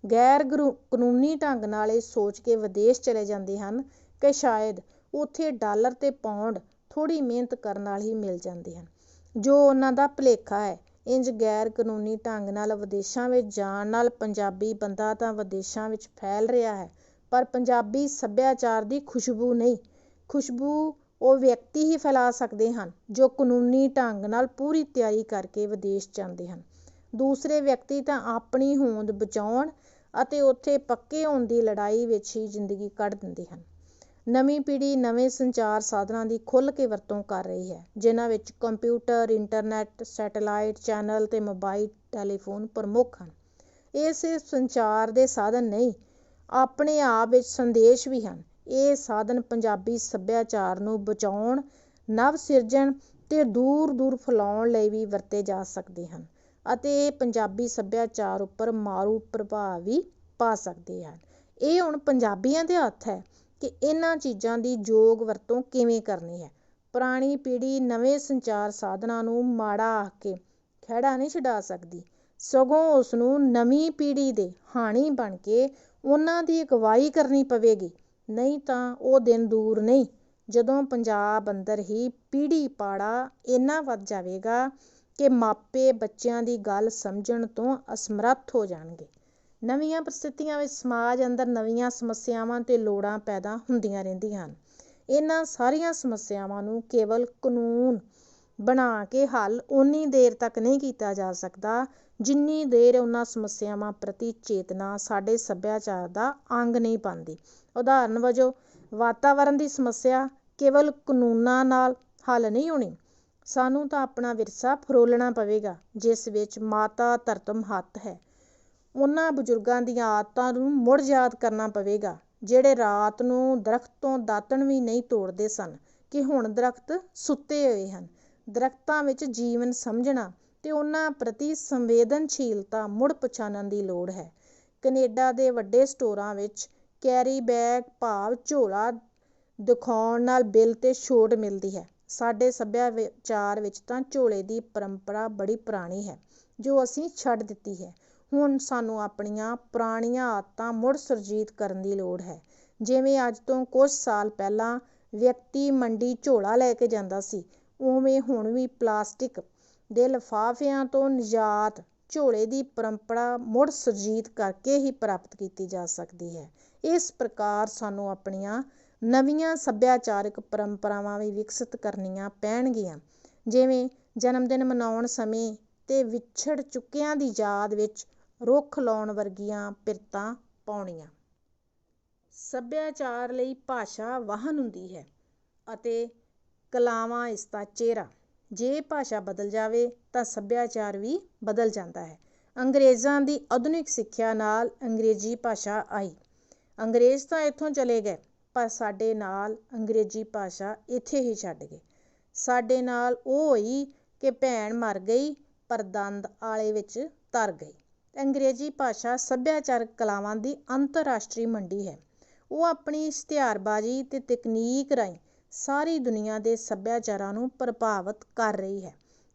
ਗੈਰ ਕਾਨੂੰਨੀ ਢੰਗ ਨਾਲ ਇਹ ਸੋਚ ਕੇ ਵਿਦੇਸ਼ ਚਲੇ ਜਾਂਦੇ ਹਨ ਕਿ ਸ਼ਾਇਦ ਉੱਥੇ ਡਾਲਰ ਤੇ ਪਾਉਂਡ ਥੋੜ੍ਹੀ ਮਿਹਨਤ ਕਰਨ ਨਾਲ ਹੀ ਮਿਲ ਜਾਂਦੇ ਹਨ, ਜੋ ਉਹਨਾਂ ਦਾ ਭੁਲੇਖਾ ਹੈ। ਇੰਝ ਗੈਰ ਕਾਨੂੰਨੀ ਢੰਗ ਨਾਲ ਵਿਦੇਸ਼ਾਂ ਵਿੱਚ ਜਾਣ ਨਾਲ ਪੰਜਾਬੀ ਬੰਦਾ ਤਾਂ ਵਿਦੇਸ਼ਾਂ ਵਿੱਚ ਫੈਲ ਰਿਹਾ ਹੈ, ਪਰ ਪੰਜਾਬੀ ਸੱਭਿਆਚਾਰ ਦੀ ਖੁਸ਼ਬੂ ਨਹੀਂ। ਖੁਸ਼ਬੂ ਉਹ ਵਿਅਕਤੀ ਹੀ ਫੈਲਾ ਸਕਦੇ ਹਨ ਜੋ ਕਾਨੂੰਨੀ ਢੰਗ ਨਾਲ ਪੂਰੀ ਤਿਆਰੀ ਕਰਕੇ ਵਿਦੇਸ਼ ਜਾਂਦੇ ਹਨ। ਦੂਸਰੇ ਵਿਅਕਤੀ ਤਾਂ ਆਪਣੀ ਹੋਂਦ ਬਚਾਉਣ ਅਤੇ ਉੱਥੇ ਪੱਕੇ ਹੋਣ ਦੀ ਲੜਾਈ ਵਿੱਚ ਹੀ ਜ਼ਿੰਦਗੀ ਕੱਢ ਦਿੰਦੇ ਹਨ। ਨਵੀਂ ਪੀੜ੍ਹੀ ਨਵੇਂ ਸੰਚਾਰ ਸਾਧਨਾਂ ਦੀ ਖੁੱਲ੍ਹ ਕੇ ਵਰਤੋਂ ਕਰ ਰਹੀ ਹੈ, ਜਿਨ੍ਹਾਂ ਵਿੱਚ ਕੰਪਿਊਟਰ, ਇੰਟਰਨੈੱਟ, ਸੈਟੇਲਾਈਟ ਚੈਨਲ ਅਤੇ ਮੋਬਾਈਲ ਟੈਲੀਫੋਨ ਪ੍ਰਮੁੱਖ ਹਨ। ਇਹ ਸਿਰਫ ਸੰਚਾਰ ਦੇ ਸਾਧਨ ਨਹੀਂ, ਆਪਣੇ ਆਪ ਵਿੱਚ ਸੰਦੇਸ਼ ਵੀ ਹਨ। ਇਹ ਸਾਧਨ ਪੰਜਾਬੀ ਸੱਭਿਆਚਾਰ ਨੂੰ ਬਚਾਉਣ, ਨਵ ਸਿਰਜਣ ਤੇ ਦੂਰ ਦੂਰ ਫੈਲਾਉਣ ਲਈ ਵੀ ਵਰਤੇ ਜਾ ਸਕਦੇ ਹਨ ਅਤੇ ਇਹ ਪੰਜਾਬੀ ਸੱਭਿਆਚਾਰ ਉੱਪਰ ਮਾਰੂ ਪ੍ਰਭਾਵ ਵੀ ਪਾ ਸਕਦੇ ਹਨ। ਇਹ ਹੁਣ ਪੰਜਾਬੀਆਂ ਦੇ ਹੱਥ ਹੈ ਕਿ ਇਹਨਾਂ ਚੀਜ਼ਾਂ ਦੀ ਯੋਗ ਵਰਤੋਂ ਕਿਵੇਂ ਕਰਨੀ ਹੈ। ਪੁਰਾਣੀ ਪੀੜ੍ਹੀ ਨਵੇਂ ਸੰਚਾਰ ਸਾਧਨਾਂ ਨੂੰ ਮਾੜਾ ਆਖ ਕੇ ਖਹਿੜਾ ਨਹੀਂ ਛਡਾ ਸਕਦੀ, ਸਗੋਂ ਉਸ ਨੂੰ ਨਵੀਂ ਪੀੜ੍ਹੀ ਦੇ ਹਾਣੀ ਬਣ ਕੇ ਉਹਨਾਂ ਦੀ ਅਗਵਾਈ ਕਰਨੀ ਪਵੇਗੀ। ਨਹੀਂ ਤਾਂ ਉਹ ਦਿਨ ਦੂਰ ਨਹੀਂ ਜਦੋਂ ਪੰਜਾਬ ਅੰਦਰ ਹੀ ਪੀੜ੍ਹੀ ਪਾੜਾ ਇੰਨਾ ਵੱਧ ਜਾਵੇਗਾ ਕਿ ਮਾਪੇ ਬੱਚਿਆਂ ਦੀ ਗੱਲ ਸਮਝਣ ਤੋਂ ਅਸਮਰੱਥ ਹੋ ਜਾਣਗੇ। ਨਵੀਆਂ ਪਰਿਸਥਿਤੀਆਂ ਵਿੱਚ ਸਮਾਜ ਅੰਦਰ ਨਵੀਆਂ ਸਮੱਸਿਆਵਾਂ ਤੇ ਲੋੜਾਂ ਪੈਦਾ ਹੁੰਦੀਆਂ ਰਹਿੰਦੀਆਂ ਹਨ। ਇਹਨਾਂ ਸਾਰੀਆਂ ਸਮੱਸਿਆਵਾਂ ਨੂੰ ਕੇਵਲ ਕਾਨੂੰਨ ਬਣਾ ਕੇ ਹੱਲ ਓਨੀ ਦੇਰ ਤੱਕ ਨਹੀਂ ਕੀਤਾ ਜਾ ਸਕਦਾ ਜਿੰਨੀ ਦੇਰ ਉਹਨਾਂ ਸਮੱਸਿਆਵਾਂ ਪ੍ਰਤੀ ਚੇਤਨਾ ਸਾਡੇ ਸੱਭਿਆਚਾਰ ਦਾ ਅੰਗ ਨਹੀਂ ਬਣਦੀ। ਉਦਾਹਰਨ ਵਜੋਂ ਵਾਤਾਵਰਨ ਦੀ ਸਮੱਸਿਆ ਕੇਵਲ ਕਾਨੂੰਨਾਂ ਨਾਲ ਹੱਲ ਨਹੀਂ ਹੋਣੀ। ਸਾਨੂੰ ਤਾਂ ਆਪਣਾ ਵਿਰਸਾ ਫਰੋਲਣਾ ਪਵੇਗਾ ਜਿਸ ਵਿੱਚ ਮਾਤਾ ਧਰਤ ਮਹੱਤ ਹੈ। ਉਹਨਾਂ ਬਜ਼ੁਰਗਾਂ ਦੀਆਂ ਆਦਤਾਂ ਨੂੰ ਮੁੜ ਯਾਦ ਕਰਨਾ ਪਵੇਗਾ ਜਿਹੜੇ ਰਾਤ ਨੂੰ ਦਰਖਤ ਤੋਂ ਦਾਤਣ ਵੀ ਨਹੀਂ ਤੋੜਦੇ ਸਨ ਕਿ ਹੁਣ ਦਰਖਤ ਸੁੱਤੇ ਹੋਏ ਹਨ। ਦਰਖਤਾਂ ਵਿੱਚ ਜੀਵਨ ਸਮਝਣਾ ਤੇ ਉਹਨਾਂ ਪ੍ਰਤੀ ਸੰਵੇਦਨਸ਼ੀਲਤਾ ਮੁੜ ਪਛਾਣਨ ਦੀ ਲੋੜ ਹੈ। ਕੈਨੇਡਾ ਦੇ ਵੱਡੇ ਸਟੋਰਾਂ ਵਿੱਚ ਕੈਰੀ ਬੈਗ ਭਾਵ ਝੋਲਾ ਦਿਖਾਉਣ ਨਾਲ ਬਿੱਲ 'ਤੇ ਛੋਟ ਮਿਲਦੀ ਹੈ। ਸਾਡੇ ਸੱਭਿਆਚਾਰ ਵਿੱਚ ਤਾਂ ਝੋਲੇ ਦੀ ਪਰੰਪਰਾ ਬੜੀ ਪੁਰਾਣੀ ਹੈ ਜੋ ਅਸੀਂ ਛੱਡ ਦਿੱਤੀ ਹੈ। ਹੁਣ ਸਾਨੂੰ ਆਪਣੀਆਂ ਪੁਰਾਣੀਆਂ ਆਦਤਾਂ ਮੁੜ ਸੁਰਜੀਤ ਕਰਨ ਦੀ ਲੋੜ ਹੈ। ਜਿਵੇਂ ਅੱਜ ਤੋਂ ਕੁਝ ਸਾਲ ਪਹਿਲਾਂ ਵਿਅਕਤੀ ਮੰਡੀ ਝੋਲਾ ਲੈ ਕੇ ਜਾਂਦਾ ਸੀ, ਉਵੇਂ ਹੁਣ ਵੀ ਪਲਾਸਟਿਕ ਦੇ ਲਿਫਾਫਿਆਂ ਤੋਂ ਨਿਜਾਤ ਝੋਲੇ ਦੀ ਪਰੰਪਰਾ ਮੁੜ ਸੁਰਜੀਤ ਕਰਕੇ ਹੀ ਪ੍ਰਾਪਤ ਕੀਤੀ ਜਾ ਸਕਦੀ ਹੈ। ਇਸ ਪ੍ਰਕਾਰ ਸਾਨੂੰ ਆਪਣੀਆਂ ਨਵੀਆਂ ਸੱਭਿਆਚਾਰਕ ਪਰੰਪਰਾਵਾਂ ਵੀ ਵਿਕਸਿਤ ਕਰਨੀਆਂ ਪੈਣਗੀਆਂ, ਜਿਵੇਂ ਜਨਮ ਦਿਨ ਮਨਾਉਣ ਸਮੇਂ ਤੇ ਵਿਛੜ ਚੁੱਕਿਆਂ ਦੀ ਯਾਦ ਵਿੱਚ ਰੁੱਖ ਲਾਉਣ ਵਰਗੀਆਂ ਪਿਰਤਾਂ ਪਾਉਣੀਆਂ। ਸੱਭਿਆਚਾਰ ਲਈ ਭਾਸ਼ਾ ਵਾਹਨ ਹੁੰਦੀ ਹੈ ਅਤੇ ਕਲਾਵਾਂ ਇਸ ਦਾ ਚਿਹਰਾ। ਜੇ ਭਾਸ਼ਾ ਬਦਲ ਜਾਵੇ ਤਾਂ ਸੱਭਿਆਚਾਰ ਵੀ ਬਦਲ ਜਾਂਦਾ ਹੈ। ਅੰਗਰੇਜ਼ਾਂ ਦੀ ਆਧੁਨਿਕ ਸਿੱਖਿਆ ਨਾਲ ਅੰਗਰੇਜ਼ੀ ਭਾਸ਼ਾ ਆਈ। ਅੰਗਰੇਜ਼ ਤਾਂ ਇੱਥੋਂ ਚਲੇ ਗਏ ਪਰ ਸਾਡੇ ਨਾਲ ਅੰਗਰੇਜ਼ੀ ਭਾਸ਼ਾ ਇੱਥੇ ਹੀ ਛੱਡ ਗਏ। ਸਾਡੇ ਨਾਲ ਉਹ ਹੋਈ ਕਿ ਭੈਣ ਮਰ ਗਈ ਪਰ ਦੰਦ ਆਲੇ ਵਿੱਚ ਤਰ ਗਈ। ਅੰਗਰੇਜ਼ੀ ਭਾਸ਼ਾ ਸੱਭਿਆਚਾਰਕ ਕਲਾਵਾਂ ਦੀ ਅੰਤਰਰਾਸ਼ਟਰੀ ਮੰਡੀ ਹੈ। ਉਹ ਆਪਣੀ ਇਸ਼ਤਿਹਾਰਬਾਜ਼ੀ ਤੇ ਤਕਨੀਕ ਰਾਹੀਂ ਸਾਰੀ ਦੁਨੀਆ ਦੇ ਸੱਭਿਆਚਾਰਾਂ ਨੂੰ ਪ੍ਰਭਾਵਿਤ ਕਰ ਰਹੀ ਹੈ।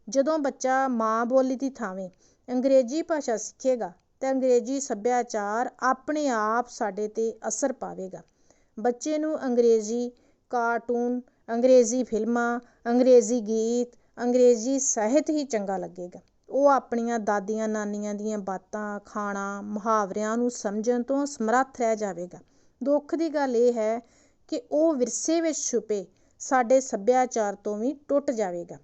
ਜਦੋਂ ਬੱਚਾ ਮਾਂ ਬੋਲੀ ਦੀ ਥਾਵੇਂ ਅੰਗਰੇਜ਼ੀ ਭਾਸ਼ਾ ਸਿੱਖੇਗਾ ਤਾਂ ਅੰਗਰੇਜ਼ੀ ਸੱਭਿਆਚਾਰ ਆਪਣੇ ਆਪ ਸਾਡੇ 'ਤੇ ਅਸਰ ਪਾਵੇਗਾ। ਬੱਚੇ ਨੂੰ ਅੰਗਰੇਜ਼ੀ ਕਾਰਟੂਨ, ਅੰਗਰੇਜ਼ੀ ਫਿਲਮਾਂ, ਅੰਗਰੇਜ਼ੀ ਗੀਤ, ਅੰਗਰੇਜ਼ੀ ਸਾਹਿਤ ਹੀ ਚੰਗਾ ਲੱਗੇਗਾ। ਉਹ ਆਪਣੀਆਂ ਦਾਦੀਆਂ ਨਾਨੀਆਂ ਦੀਆਂ ਬਾਤਾਂ, ਅਖਾਣਾਂ, ਮੁਹਾਵਰਿਆਂ ਨੂੰ ਸਮਝਣ ਤੋਂ ਸਮਰੱਥ ਰਹਿ ਜਾਵੇਗਾ। ਦੁੱਖ ਦੀ ਗੱਲ ਇਹ ਹੈ ਕਿ ਉਹ ਵਿਰਸੇ ਵਿੱਚ ਛੁਪੇ ਸਾਡੇ ਸੱਭਿਆਚਾਰ ਤੋਂ ਵੀ ਟੁੱਟ ਜਾਵੇਗਾ।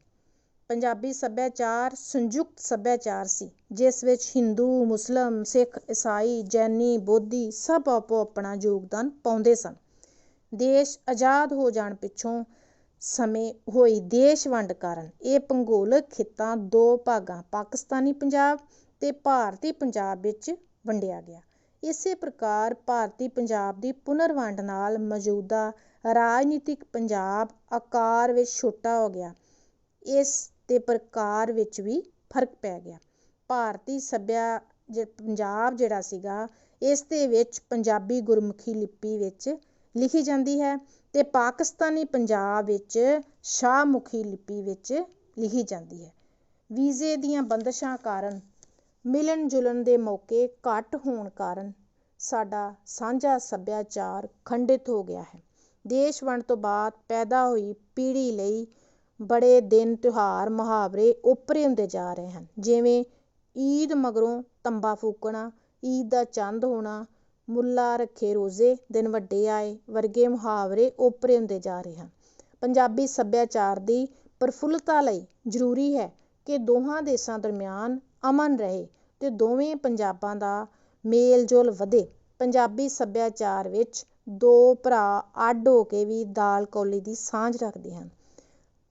ਪੰਜਾਬੀ ਸੱਭਿਆਚਾਰ ਸੰਯੁਕਤ ਸੱਭਿਆਚਾਰ ਸੀ ਜਿਸ ਵਿੱਚ ਹਿੰਦੂ, ਮੁਸਲਿਮ, ਸਿੱਖ, ਈਸਾਈ, ਜੈਨੀ, ਬੋਧੀ ਸਭ ਆਪੋ ਆਪਣਾ ਯੋਗਦਾਨ ਪਾਉਂਦੇ ਸਨ। ਦੇਸ਼ ਆਜ਼ਾਦ ਹੋ ਜਾਣ ਪਿੱਛੋਂ ਸਮੇਂ ਹੋਈ ਦੇਸ਼ ਵੰਡ ਕਾਰਨ ਇਹ ਭੂਗੋਲਿਕ ਖਿੱਤਾ ਦੋ ਭਾਗਾਂ ਪਾਕਿਸਤਾਨੀ ਪੰਜਾਬ ਤੇ ਭਾਰਤੀ ਪੰਜਾਬ ਵਿੱਚ ਵੰਡਿਆ ਗਿਆ। ਇਸੇ ਪ੍ਰਕਾਰ ਭਾਰਤੀ ਪੰਜਾਬ ਦੀ ਪੁਨਰ ਵੰਡ ਨਾਲ ਮੌਜੂਦਾ ਰਾਜਨੀਤਿਕ ਪੰਜਾਬ ਆਕਾਰ ਵਿੱਚ ਛੋਟਾ ਹੋ ਗਿਆ। ਇਸ ਦੇ ਪ੍ਰਕਾਰ ਵਿੱਚ ਵੀ ਫਰਕ ਪੈ ਗਿਆ। ਭਾਰਤੀ ਪੰਜਾਬ ਜਿਹੜਾ ਸੀਗਾ ਇਸ ਦੇ ਵਿੱਚ ਪੰਜਾਬੀ ਗੁਰਮੁਖੀ ਲਿਪੀ ਵਿੱਚ ਲਿਖੀ ਜਾਂਦੀ ਹੈ ਤੇ ਪਾਕਿਸਤਾਨੀ ਪੰਜਾਬ ਵਿੱਚ ਸ਼ਾਹਮੁਖੀ ਲਿਪੀ ਵਿੱਚ ਲਿਖੀ ਜਾਂਦੀ ਹੈ। ਵੀਜ਼ੇ ਦੀਆਂ ਬੰਦਸ਼ਾਂ ਕਾਰਨ ਮਿਲਣ ਜੁਲਣ ਦੇ ਮੌਕੇ ਘੱਟ ਹੋਣ ਕਾਰਨ ਸਾਡਾ ਸਾਂਝਾ ਸੱਭਿਆਚਾਰ ਖੰਡਿਤ ਹੋ ਗਿਆ ਹੈ। ਦੇਸ਼ ਵੰਡ ਤੋਂ ਬਾਅਦ ਪੈਦਾ ਹੋਈ ਪੀੜ੍ਹੀ ਲਈ ਬੜੇ ਦਿਨ, ਤਿਉਹਾਰ, ਮੁਹਾਵਰੇ ਉੱਭਰੇ ਹੁੰਦੇ ਜਾ ਰਹੇ ਹਨ। ਜਿਵੇਂ ਈਦ ਮਗਰੋਂ ਤੰਬਾ ਫੂਕਣਾ, ਈਦ ਦਾ ਚੰਦ ਹੋਣਾ, ਮੁੱਲਾ ਰੱਖੇ ਰੋਜ਼ੇ ਦਿਨ ਵੱਡੇ ਆਏ ਵਰਗੇ ਮੁਹਾਵਰੇ ਉੱਭਰੇ ਹੁੰਦੇ ਜਾ ਰਹੇ ਹਨ। ਪੰਜਾਬੀ ਸੱਭਿਆਚਾਰ ਦੀ ਪ੍ਰਫੁੱਲਤਾ ਲਈ ਜ਼ਰੂਰੀ ਹੈ ਕਿ ਦੋਹਾਂ ਦੇਸ਼ਾਂ ਦਰਮਿਆਨ ਅਮਨ ਰਹੇ ਤੇ ਦੋਵੇਂ ਪੰਜਾਬਾਂ ਦਾ ਮੇਲ ਜੋਲ ਵਧੇ। ਪੰਜਾਬੀ ਸੱਭਿਆਚਾਰ ਵਿੱਚ ਦੋ ਭਰਾ ਅੱਡ ਹੋ ਕੇ ਵੀ ਦਾਲ ਕੌਲੀ ਦੀ ਸਾਂਝ ਰੱਖਦੇ ਹਨ।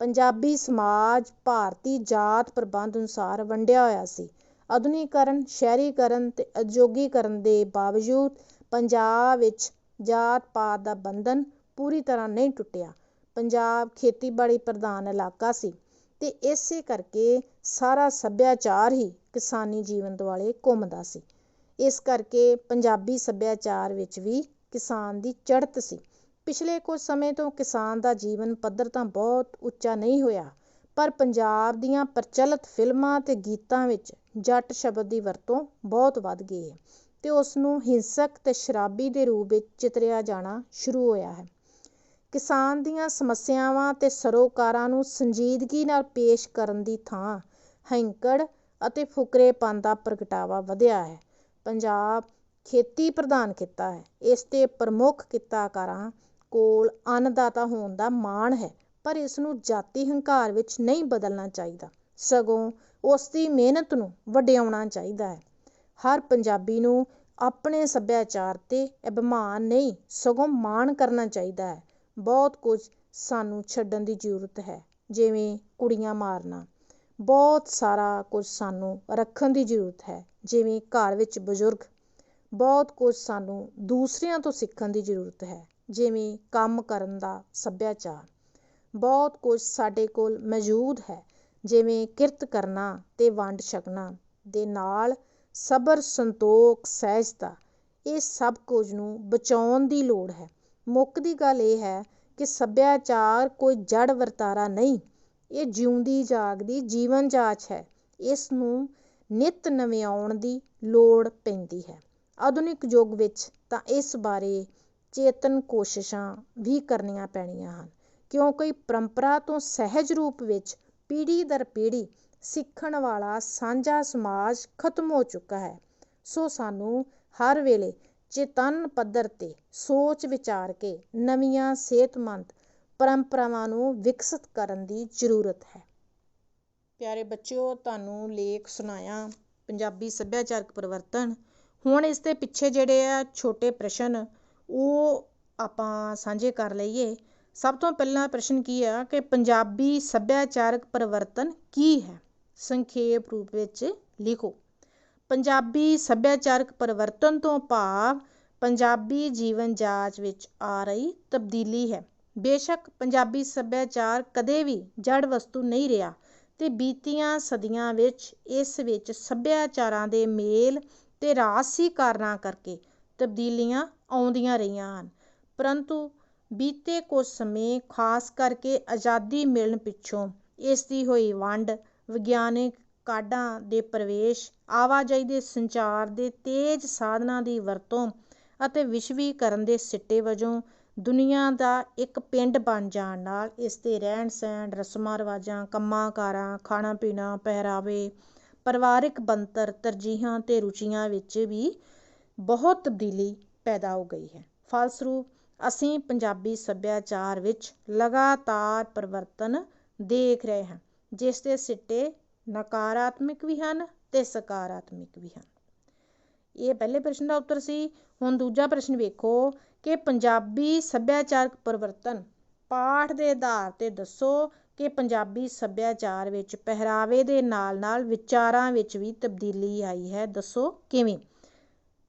ਪੰਜਾਬੀ ਸਮਾਜ ਭਾਰਤੀ ਜਾਤ ਪ੍ਰਬੰਧ ਅਨੁਸਾਰ ਵੰਡਿਆ ਹੋਇਆ ਸੀ। ਆਧੁਨਿਕੀਕਰਨ, ਸ਼ਹਿਰੀਕਰਨ ਤੇ ਉਦਯੋਗੀਕਰਨ ਦੇ ਬਾਵਜੂਦ ਪੰਜਾਬ ਵਿੱਚ ਜਾਤ ਪਾਤ ਦਾ ਬੰਧਨ ਪੂਰੀ ਤਰ੍ਹਾਂ ਨਹੀਂ ਟੁੱਟਿਆ। ਪੰਜਾਬ ਖੇਤੀਬਾੜੀ ਪ੍ਰਧਾਨ ਇਲਾਕਾ ਸੀ ਤੇ ਇਸੇ ਕਰਕੇ ਸਾਰਾ ਸੱਭਿਆਚਾਰ ਹੀ ਕਿਸਾਨੀ ਜੀਵਨ ਦੁਆਲੇ ਘੁੰਮਦਾ ਸੀ। ਇਸ ਕਰਕੇ ਪੰਜਾਬੀ ਸੱਭਿਆਚਾਰ ਵਿੱਚ ਵੀ ਕਿਸਾਨ ਦੀ ਚੜ੍ਹਤ ਸੀ। ਪਿਛਲੇ ਕੁਝ ਸਮੇਂ ਤੋਂ ਕਿਸਾਨ ਦਾ ਜੀਵਨ ਪੱਧਰ ਤਾਂ ਬਹੁਤ ਉੱਚਾ ਨਹੀਂ ਹੋਇਆ, ਪਰ ਪੰਜਾਬ ਦੀਆਂ ਪ੍ਰਚਲਿਤ ਫਿਲਮਾਂ ਤੇ ਗੀਤਾਂ ਵਿੱਚ ਜੱਟ ਸ਼ਬਦ ਦੀ ਵਰਤੋਂ ਬਹੁਤ ਵੱਧ ਗਈ ਹੈ ਤੇ ਉਸ ਨੂੰ ਹਿੰਸਕ ਤੇ ਸ਼ਰਾਬੀ ਦੇ ਰੂਪ ਵਿੱਚ ਚਿਤਰਿਆ ਜਾਣਾ ਸ਼ੁਰੂ ਹੋਇਆ ਹੈ। ਕਿਸਾਨ ਦੀਆਂ ਸਮੱਸਿਆਵਾਂ ਤੇ ਸਰੋਕਾਰਾਂ ਨੂੰ ਸੰਜੀਦਗੀ ਨਾਲ ਪੇਸ਼ ਕਰਨ ਦੀ ਥਾਂ ਹੈਂਕੜ ਅਤੇ ਫੁਕਰੇਪਨ ਦਾ ਪ੍ਰਗਟਾਵਾ ਵਧਿਆ ਹੈ। ਪੰਜਾਬ ਖੇਤੀ ਪ੍ਰਧਾਨ ਖਿੱਤਾ ਹੈ। ਇਸ ਦੇ ਪ੍ਰਮੁੱਖ ਕਿੱਤਾਕਾਰਾਂ ਕੋਲ ਅੰਨਦਾਤਾ ਹੋਣ ਦਾ ਮਾਣ ਹੈ, ਪਰ ਇਸ ਨੂੰ ਜਾਤੀ ਹੰਕਾਰ ਵਿੱਚ ਨਹੀਂ ਬਦਲਣਾ ਚਾਹੀਦਾ, ਸਗੋਂ ਉਸ ਦੀ ਮਿਹਨਤ ਨੂੰ ਵਡਿਆਉਣਾ ਚਾਹੀਦਾ ਹੈ। ਹਰ ਪੰਜਾਬੀ ਨੂੰ ਆਪਣੇ ਸੱਭਿਆਚਾਰ 'ਤੇ ਅਭਿਮਾਨ ਨਹੀਂ ਸਗੋਂ ਮਾਣ ਕਰਨਾ ਚਾਹੀਦਾ ਹੈ। ਬਹੁਤ ਕੁਝ ਸਾਨੂੰ ਛੱਡਣ ਦੀ ਜ਼ਰੂਰਤ ਹੈ, ਜਿਵੇਂ ਕੁੜੀਆਂ ਮਾਰਨਾ। ਬਹੁਤ ਸਾਰਾ ਕੁਝ ਸਾਨੂੰ ਰੱਖਣ ਦੀ ਜ਼ਰੂਰਤ ਹੈ, ਜਿਵੇਂ ਘਰ ਵਿੱਚ ਬਜ਼ੁਰਗ। ਬਹੁਤ ਕੁਝ ਸਾਨੂੰ ਦੂਸਰਿਆਂ ਤੋਂ ਸਿੱਖਣ ਦੀ ਜ਼ਰੂਰਤ ਹੈ, ਜਿਵੇਂ ਕੰਮ ਕਰਨ ਦਾ ਸੱਭਿਆਚਾਰ। ਬਹੁਤ ਕੁਝ ਸਾਡੇ ਕੋਲ ਮੌਜੂਦ ਹੈ, ਜਿਵੇਂ ਕਿਰਤ ਕਰਨਾ ਤੇ ਵੰਡ ਛਕਣਾ ਦੇ ਨਾਲ ਸਬਰ, ਸੰਤੋਖ, ਸਹਿਜਤਾ। ਇਹ ਸਭ ਕੁਝ ਨੂੰ ਬਚਾਉਣ ਦੀ ਲੋੜ ਹੈ। ਮੁੱਕਦੀ ਗੱਲ ਇਹ ਹੈ ਕਿ ਸੱਭਿਆਚਾਰ ਕੋਈ ਜੜ ਵਰਤਾਰਾ ਨਹੀਂ, ਇਹ ਜਿਉਂਦੀ ਜਾਗਦੀ ਜੀਵਨ ਜਾਚ ਹੈ। ਇਸ ਨੂੰ ਨਿੱਤ ਨਵਿਆਉਣ ਦੀ ਲੋੜ ਪੈਂਦੀ ਹੈ। ਆਧੁਨਿਕ ਯੁੱਗ ਵਿੱਚ ਤਾਂ ਇਸ ਬਾਰੇ ਚੇਤਨ ਕੋਸ਼ਿਸ਼ਾਂ ਵੀ ਕਰਨੀਆਂ ਪੈਣੀਆਂ ਹਨ, ਕਿਉਂਕਿ ਪਰੰਪਰਾ ਤੋਂ ਸਹਿਜ ਰੂਪ ਵਿੱਚ ਪੀੜ੍ਹੀ ਦਰ ਪੀੜ੍ਹੀ ਸਿੱਖਣ ਵਾਲਾ ਸਾਂਝਾ ਸਮਾਜ ਖਤਮ ਹੋ ਚੁੱਕਾ ਹੈ। ਸੋ ਸਾਨੂੰ ਹਰ ਵੇਲੇ ਚੇਤੰਨ ਪੱਧਰ 'ਤੇ ਸੋਚ ਵਿਚਾਰ ਕੇ ਨਵੀਆਂ ਸਿਹਤਮੰਦ ਪਰੰਪਰਾਵਾਂ ਨੂੰ ਵਿਕਸਿਤ ਕਰਨ ਦੀ ਜ਼ਰੂਰਤ ਹੈ। ਪਿਆਰੇ ਬੱਚਿਓ, ਤੁਹਾਨੂੰ ਲੇਖ ਸੁਣਾਇਆ ਪੰਜਾਬੀ ਸੱਭਿਆਚਾਰਕ ਪਰਿਵਰਤਨ। ਹੁਣ ਇਸ ਦੇ ਪਿੱਛੇ ਜਿਹੜੇ ਆ ਛੋਟੇ ਪ੍ਰਸ਼ਨ ਉਹ ਆਪਾਂ ਸਾਂਝੇ ਕਰ ਲਈਏ। ਸਭ ਤੋਂ ਪਹਿਲਾਂ ਪ੍ਰਸ਼ਨ ਕੀ ਆ ਕਿ ਪੰਜਾਬੀ ਸੱਭਿਆਚਾਰਕ ਪਰਿਵਰਤਨ ਕੀ ਹੈ? ਸੰਖੇਪ ਰੂਪ ਵਿੱਚ ਲਿਖੋ। ਪੰਜਾਬੀ ਸੱਭਿਆਚਾਰਕ ਪਰਿਵਰਤਨ ਤੋਂ ਭਾਵ ਪੰਜਾਬੀ ਜੀਵਨ ਜਾਚ ਵਿੱਚ ਆ ਰਹੀ ਤਬਦੀਲੀ ਹੈ। ਬੇਸ਼ੱਕ ਪੰਜਾਬੀ ਸੱਭਿਆਚਾਰ ਕਦੇ ਵੀ ਜੜ ਵਸਤੂ ਨਹੀਂ ਰਿਹਾ ਤੇ ਬੀਤੀਆਂ ਸਦੀਆਂ ਵਿੱਚ ਇਸ ਵਿੱਚ ਸੱਭਿਆਚਾਰਾਂ ਦੇ ਮੇਲ ਤੇ ਰਾਜਸੀ ਕਾਰਨਾਂ ਕਰਕੇ ਤਬਦੀਲੀਆਂ ਆਉਂਦੀਆਂ ਰਹੀਆਂ ਹਨ, ਪਰੰਤੂ ਬੀਤੇ ਕੁਝ ਸਮੇਂ, ਖਾਸ ਕਰਕੇ ਆਜ਼ਾਦੀ ਮਿਲਣ ਪਿੱਛੋਂ ਇਸ ਦੀ ਹੋਈ ਵੰਡ, ਵਿਗਿਆਨਿਕ ਕਾਢਾਂ ਦੇ ਪ੍ਰਵੇਸ਼, ਆਵਾਜਾਈ ਦੇ ਸੰਚਾਰ ਦੇ ਤੇਜ਼ ਸਾਧਨਾਂ ਦੀ ਵਰਤੋਂ ਅਤੇ ਵਿਸ਼ਵੀਕਰਨ ਦੇ ਸਿੱਟੇ ਵਜੋਂ ਦੁਨੀਆ ਦਾ ਇੱਕ ਪਿੰਡ ਬਣ ਜਾਣ ਨਾਲ ਇਸ ਦੇ ਰਹਿਣ ਸਹਿਣ, ਰਸਮਾਂ ਰਿਵਾਜਾਂ, ਕੰਮਾਂ ਕਾਰਾਂ, ਖਾਣਾ ਪੀਣਾ, ਪਹਿਰਾਵੇ, ਪਰਿਵਾਰਿਕ ਬਣਤਰ, ਤਰਜੀਹਾਂ ਤੇ ਰੁਚੀਆਂ ਵਿੱਚ ਵੀ ਬਹੁਤ ਤਬਦੀਲੀ ਪੈਦਾ ਹੋ ਗਈ ਹੈ। ਫਲਸਰੂਪ ਅਸੀਂ ਪੰਜਾਬੀ ਸੱਭਿਆਚਾਰ ਵਿੱਚ ਲਗਾਤਾਰ ਪਰਿਵਰਤਨ ਦੇਖ ਰਹੇ ਹਾਂ, ਜਿਸ ਦੇ ਸਿੱਟੇ ਨਕਾਰਾਤਮਕ ਵੀ ਹਨ ਤੇ ਸਕਾਰਾਤਮਕ ਵੀ ਹਨ। ਇਹ ਪਹਿਲੇ ਪ੍ਰਸ਼ਨ ਦਾ ਉੱਤਰ ਸੀ। ਹੁਣ ਦੂਜਾ ਪ੍ਰਸ਼ਨ ਵੇਖੋ ਕਿ ਪੰਜਾਬੀ ਸੱਭਿਆਚਾਰਕ ਪਰਿਵਰਤਨ ਪਾਠ ਦੇ ਆਧਾਰ 'ਤੇ ਦੱਸੋ ਕਿ ਪੰਜਾਬੀ ਸੱਭਿਆਚਾਰ ਵਿੱਚ ਪਹਿਰਾਵੇ ਦੇ ਨਾਲ ਨਾਲ ਵਿਚਾਰਾਂ ਵਿੱਚ ਵੀ ਤਬਦੀਲੀ ਆਈ ਹੈ। ਦੱਸੋ ਕਿਵੇਂ?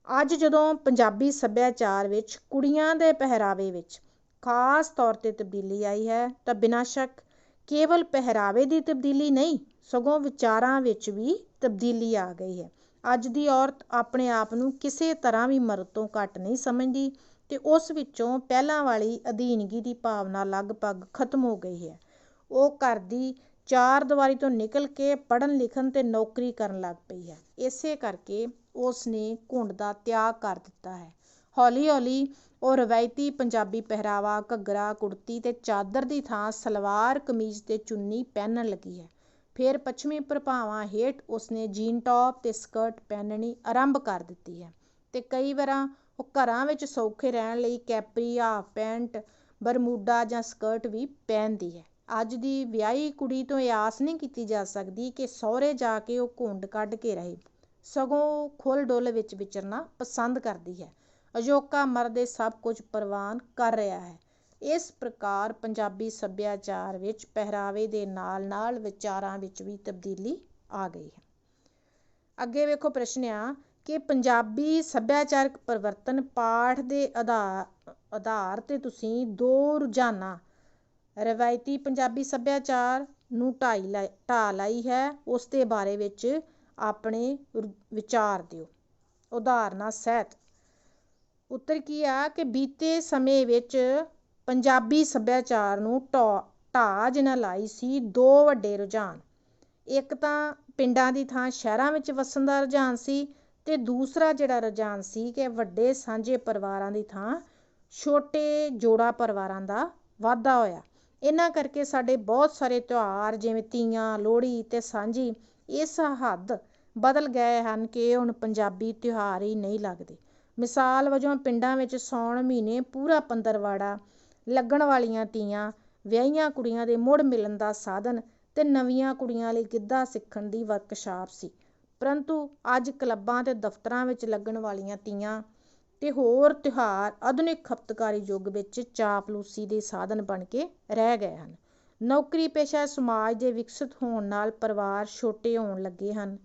ਅੱਜ ਜਦੋਂ ਪੰਜਾਬੀ ਸੱਭਿਆਚਾਰ ਵਿੱਚ ਕੁੜੀਆਂ ਦੇ ਪਹਿਰਾਵੇ ਵਿੱਚ ਖਾਸ ਤੌਰ 'ਤੇ ਤਬਦੀਲੀ ਆਈ ਹੈ, ਤਾਂ ਬਿਨਾਂ ਸ਼ੱਕ ਕੇਵਲ ਪਹਿਰਾਵੇ ਦੀ ਤਬਦੀਲੀ ਨਹੀਂ, ਸਗੋਂ ਵਿਚਾਰਾਂ ਵਿੱਚ ਵੀ ਤਬਦੀਲੀ ਆ ਗਈ ਹੈ। ਅੱਜ ਦੀ ਔਰਤ ਆਪਣੇ ਆਪ ਨੂੰ ਕਿਸੇ ਤਰ੍ਹਾਂ ਵੀ ਮਰਦ ਤੋਂ ਘੱਟ ਨਹੀਂ ਸਮਝਦੀ ਤੇ ਉਸ ਵਿੱਚੋਂ ਪਹਿਲਾਂ ਵਾਲੀ ਅਧੀਨਗੀ ਦੀ ਭਾਵਨਾ ਲਗਭਗ ਖਤਮ ਹੋ ਗਈ ਹੈ। ਉਹ ਘਰ ਦੀ ਚਾਰ ਦੀਵਾਰੀ ਤੋਂ ਨਿਕਲ ਕੇ ਪੜ੍ਹਨ ਲਿਖਣ ਤੇ ਨੌਕਰੀ ਕਰਨ ਲੱਗ ਪਈ ਹੈ। ਇਸੇ ਕਰਕੇ ਉਸ ਨੇ ਘੁੰਡ ਦਾ ਤਿਆਗ ਕਰ ਦਿੱਤਾ ਹੈ। ਹੌਲੀ ਹੌਲੀ ਉਹ ਰਵਾਇਤੀ ਪੰਜਾਬੀ ਪਹਿਰਾਵਾ ਘੱਗਰਾ, ਕੁੜਤੀ ਤੇ ਚਾਦਰ ਦੀ ਥਾਂ ਸਲਵਾਰ ਕਮੀਜ਼ ਤੇ ਚੁੰਨੀ ਪਹਿਨਣ ਲੱਗੀ ਹੈ। ਫਿਰ ਪੱਛਮੀ ਪ੍ਰਭਾਵਾਂ ਹੇਠ ਉਸਨੇ ਜੀਨ ਟੌਪ ਤੇ ਸਕਰਟ ਪਹਿਨਣੀ ਆਰੰਭ ਕਰ ਦਿੱਤੀ ਹੈ ਤੇ ਕਈ ਵਾਰਾਂ ਉਹ ਘਰਾਂ ਵਿੱਚ ਸੌਖੇ ਰਹਿਣ ਲਈ ਕੈਪਰੀ, ਹਾਫ ਪੈਂਟ, ਬਰਮੂਡਾ ਜਾਂ ਸਕਰਟ ਵੀ ਪਹਿਨਦੀ ਹੈ। ਅੱਜ ਦੀ ਵਿਆਹੀ ਕੁੜੀ ਤੋਂ ਇਹ ਆਸ ਨਹੀਂ ਕੀਤੀ ਜਾ ਸਕਦੀ ਕਿ ਸਹੁਰੇ ਜਾ ਕੇ ਉਹ ਘੁੰਡ ਕੱਢ ਕੇ ਰਹੇ, ਸਗੋਂ ਖੁੱਲ੍ਹ ਡੁੱਲ੍ਹ ਵਿੱਚ ਵਿਚਰਨਾ ਪਸੰਦ ਕਰਦੀ ਹੈ। ਅਜੋਕਾ ਮਰਦ ਇਹ ਸਭ ਕੁਝ ਪ੍ਰਵਾਨ ਕਰ ਰਿਹਾ ਹੈ। ਇਸ ਪ੍ਰਕਾਰ ਪੰਜਾਬੀ ਸੱਭਿਆਚਾਰ ਵਿੱਚ ਪਹਿਰਾਵੇ ਦੇ ਨਾਲ ਨਾਲ ਵਿਚਾਰਾਂ ਵਿੱਚ ਵੀ ਤਬਦੀਲੀ ਆ ਗਈ ਹੈ। ਅੱਗੇ ਵੇਖੋ ਪ੍ਰਸ਼ਨ ਆ ਕਿ ਪੰਜਾਬੀ ਸੱਭਿਆਚਾਰਕ ਪਰਿਵਰਤਨ ਪਾਠ ਦੇ ਆਧਾਰ 'ਤੇ ਤੁਸੀਂ ਦੋ ਰੁਝਾਨਾਂ, ਰਵਾਇਤੀ ਪੰਜਾਬੀ ਸੱਭਿਆਚਾਰ ਨੂੰ ਢਾਹ ਲਾਈ ਹੈ, ਉਸ ਦੇ ਬਾਰੇ ਵਿੱਚ ਆਪਣੇ ਵਿਚਾਰ ਦਿਓ। ਉਦਾਹਰਨਾਂ ਸਹਿਤ ਉੱਤਰ ਕੀ ਆ ਕਿ ਬੀਤੇ ਸਮੇਂ ਵਿੱਚ ਪੰਜਾਬੀ ਸੱਭਿਆਚਾਰ ਨੂੰ ਢਾਹ ਜਿਨ੍ਹਾਂ ਲਾਈ ਸੀ ਦੋ ਵੱਡੇ ਰੁਝਾਨ। ਇੱਕ ਤਾਂ ਪਿੰਡਾਂ ਦੀ ਥਾਂ ਸ਼ਹਿਰਾਂ ਵਿੱਚ ਵਸਣ ਦਾ ਰੁਝਾਨ ਸੀ, ਤੇ ਦੂਸਰਾ ਜਿਹੜਾ ਰੁਝਾਨ ਸੀ ਕਿ ਵੱਡੇ ਸਾਂਝੇ ਪਰਿਵਾਰਾਂ ਦੀ ਥਾਂ ਛੋਟੇ ਜੋੜਾ ਪਰਿਵਾਰਾਂ ਦਾ ਵਾਧਾ ਹੋਇਆ। ਇਹਨਾਂ ਕਰਕੇ ਸਾਡੇ ਬਹੁਤ ਸਾਰੇ ਤਿਉਹਾਰ ਜਿਵੇਂ ਤੀਆਂ, ਲੋਹੜੀ ਤੇ ਸਾਂਝੀ ਇਸ ਹੱਦ ਬਦਲ ਗਏ ਹਨ ਕਿ ਹੁਣ ਪੰਜਾਬੀ ਤਿਉਹਾਰ ਹੀ ਨਹੀਂ ਲੱਗਦੇ। ਮਿਸਾਲ ਵਜੋਂ ਪਿੰਡਾਂ ਵਿੱਚ ਸਾਉਣ ਮਹੀਨੇ ਪੂਰਾ ਪੰਦਰਵਾੜਾ, ਲੱਗਣ ਵਾਲੀਆਂ ਤੀਆਂ ਵਿਆਹੀਆਂ ਕੁੜੀਆਂ ਦੇ ਮੁੜ ਮਿਲਣ ਦਾ ਸਾਧਨ ਤੇ ਨਵੀਆਂ ਕੁੜੀਆਂ ਲਈ ਗਿੱਧਾ ਸਿੱਖਣ ਦੀ ਵਰਕਸ਼ਾਪ ਸੀ। ਪਰੰਤੂ ਅੱਜ ਕਲੱਬਾਂ ਤੇ ਦਫ਼ਤਰਾਂ ਵਿੱਚ ਲੱਗਣ ਵਾਲੀਆਂ ਤੀਆਂ ਤੇ ਹੋਰ ਤਿਉਹਾਰ ਆਧੁਨਿਕ ਖਪਤਕਾਰੀ ਯੁੱਗ ਵਿੱਚ ਚਾਪਲੂਸੀ ਦੇ ਸਾਧਨ ਬਣ ਕੇ ਰਹਿ ਗਏ ਹਨ। ਨੌਕਰੀ ਪੇਸ਼ਾ ਸਮਾਜ ਦੇ ਵਿਕਸਿਤ ਹੋਣ ਨਾਲ ਪਰਿਵਾਰ ਛੋਟੇ ਹੋਣ ਲੱਗੇ ਹਨ।